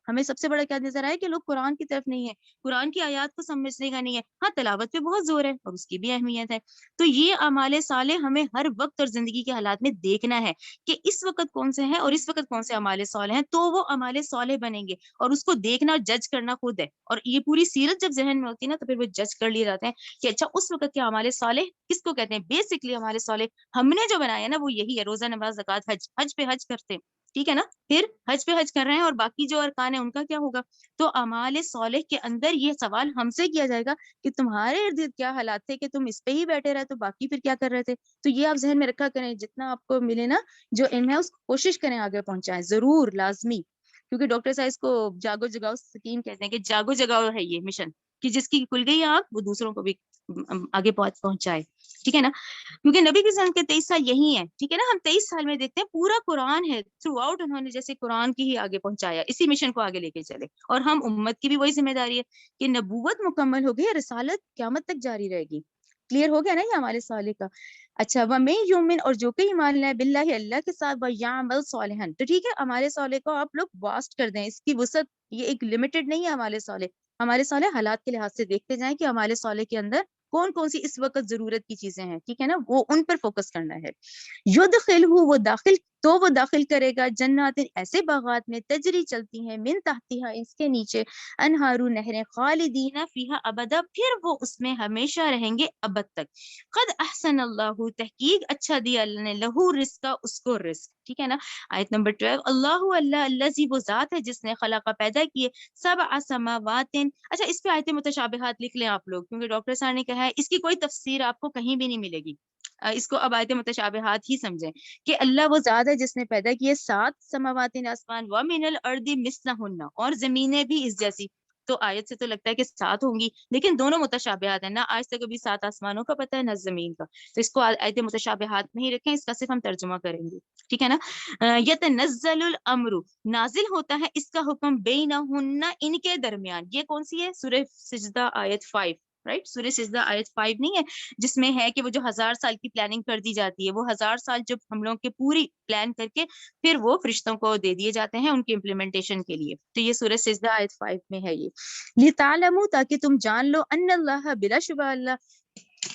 ہمیں سب سے بڑا کیا نظر آئے کہ لوگ قرآن کی طرف نہیں ہے، قرآن کی آیات کو سمجھنے کا نہیں ہے. ہاں تلاوت پہ بہت زور ہے اور اس کی بھی اہمیت ہے. تو یہ اعمال صالح ہمیں ہر وقت اور زندگی کے حالات میں دیکھنا ہے کہ اس وقت کون سے ہیں اور اس وقت کون سے اعمال صالح ہیں، تو وہ اعمال صالح بنیں گے. اور اس کو دیکھنا اور جج کرنا خود ہے. اور یہ پوری سیرت جب ذہن میں ہوتی ہے نا تو پھر وہ جج کر لیے جاتے ہیں کہ اچھا اس وقت کے اعمال صالح کس کو کہتے ہیں. بیسکلی اعمال صالح ہم نے جو بنایا نا وہ یہی ہے، روزہ نماز زکوٰۃ حج پہ حج کرتے ہیں، ٹھیک ہے نا. پھر حج پہ حج کر رہے ہیں اور باقی جو ارکان ہیں ان کا کیا ہوگا. تو اعمال صالح کے اندر یہ سوال ہم سے کیا جائے گا کہ تمہارے ارد گرد کیا حالات تھے کہ تم اس پہ ہی بیٹھے رہے تو باقی پھر کیا کر رہے تھے. تو یہ آپ ذہن میں رکھا کریں، جتنا آپ کو ملے نا جو علم ہے اس کو کوشش کریں آگے پہنچائیں ضرور لازمی. کیونکہ ڈاکٹر صاحب اس کو جاگو جگاؤ سکیم کہتے ہیں کہ جاگو جگاؤ ہے یہ مشن کہ جس کی کھل گئی آنکھ وہ دوسروں کو بھی آگے پہنچائے، ٹھیک ہے نا. کیونکہ نبی کے زمانے کے 23 سال یہی ہیں، ٹھیک ہے نا. ہم 23 سال میں دیکھتے ہیں پورا قرآن ہے، تھرو آؤٹ انہوں نے جیسے قرآن کی ہی آگے پہنچایا، اسی مشن کو آگے لے کے چلے. اور ہم امت کی بھی وہی ذمہ داری ہے کہ نبوت مکمل ہو گئی، رسالت قیامت تک جاری رہے گی. کلیئر ہو گیا نا یہ ہمارے صالح کا. اچھا وَمَن یُؤْمِن اور جو کہ ایمان لائے باللہ اللہ کے ساتھ وَیَعْمَلْ صَالِحًا، تو ٹھیک ہے ہمارے صالح کو آپ لوگ واسٹ کر دیں، اس کی وسعت یہ ایک لمیٹڈ نہیں ہے. ہمارے صالح حالات کے لحاظ سے دیکھتے جائیں کہ ہمارے صالح کے اندر کون کون سی اس وقت ضرورت کی چیزیں ہیں، ٹھیک ہے نا، وہ ان پر فوکس کرنا ہے. یدخلہ وہ داخل کرے گا جنات ایسے باغات میں تجری چلتی ہیں من تحتہا اس کے نیچے انہارو نہریں خالدین فیہا ابدا پھر وہ اس میں ہمیشہ رہیں گے ابد تک. قد احسن اللہ تحقیق اچھا دیا اللہ نے لہو رزق اس کو رزق، ٹھیک ہے نا. آیت نمبر 12 اللہ الذی وہ ذات ہے جس نے خلق پیدا کیے سبع سماوات. اچھا اس پہ آیت متشابہات لکھ لیں آپ لوگ کیونکہ ڈاکٹر صاحب نے کہا ہے اس کی کوئی تفسیر آپ کو کہیں بھی نہیں ملے گی. اس کو اب آیت متشابہات ہی سمجھیں کہ اللہ وہ ذات ہے جس نے پیدا کیے 7 سماوات آسمان ومن الارض مثلہن اور زمینیں بھی اس جیسی. تو آیت سے تو لگتا ہے کہ 7 ہوں گی لیکن دونوں متشابہات ہیں، نہ آج تک کبھی 7 آسمانوں کا پتہ ہے نہ زمین کا. تو اس کو آیت متشابہات نہیں رکھیں، اس کا صرف ہم ترجمہ کریں گے، ٹھیک ہے نا. یتنزل الامر نازل ہوتا ہے اس کا حکم بینہن ان کے درمیان. یہ کون سی ہے؟ سورہ سجدہ آیت 5 رائٹ. سورہ سجدہ آیت 5 نہیں ہے جس میں ہے کہ وہ جو 1000 سال کی پلاننگ کر دی جاتی ہے، وہ 1000 سال جب ہم لوگ کے پوری پلان کر کے پھر وہ فرشتوں کو دے دیے جاتے ہیں ان کی امپلیمنٹیشن کے لیے. تو یہ سورہ سجدہ آیت 5 میں ہے. یہ لِتَعْلَمُوا تاکہ تم جان لو ان اللہ بلا شبہ اللہ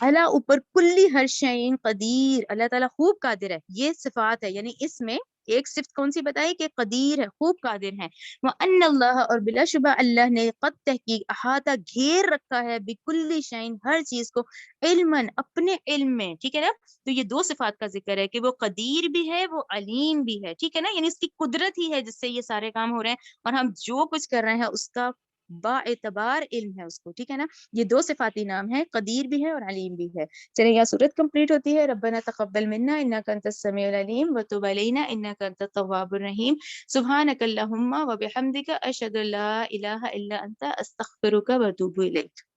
اللہ اوپر کلی ہر شعین قدیر، اللہ تعالیٰ خوب قادر ہے. یہ صفات ہے یعنی اس میں ایک صفت کون سی بتائی کہ قدیر ہے، خوب قادر ہے. وَأَنَّ اللَّهَ اور بلا شبہ اللہ نے قد تحقیق احاطہ گھیر رکھا ہے بکل شعین ہر چیز کو علماً اپنے علم میں، ٹھیک ہے نا. تو یہ 2 صفات کا ذکر ہے کہ وہ قدیر بھی ہے وہ علیم بھی ہے، ٹھیک ہے نا. یعنی اس کی قدرت ہی ہے جس سے یہ سارے کام ہو رہے ہیں اور ہم جو کچھ کر رہے ہیں اس کا با اعتبار علم ہے اس کو، ٹھیک ہے نا. یہ 2 صفاتی نام ہے، قدیر بھی ہے اور علیم بھی ہے. چلے یہاں صورت کمپلیٹ ہوتی ہے. ربنا تقبل منا انک انت السمیع العلیم وتب علینا انک انت التواب الرحیم. سبحانک اللہم وبحمدک اشہد ان لا الہ الا انت استغفرک واتوب الیک.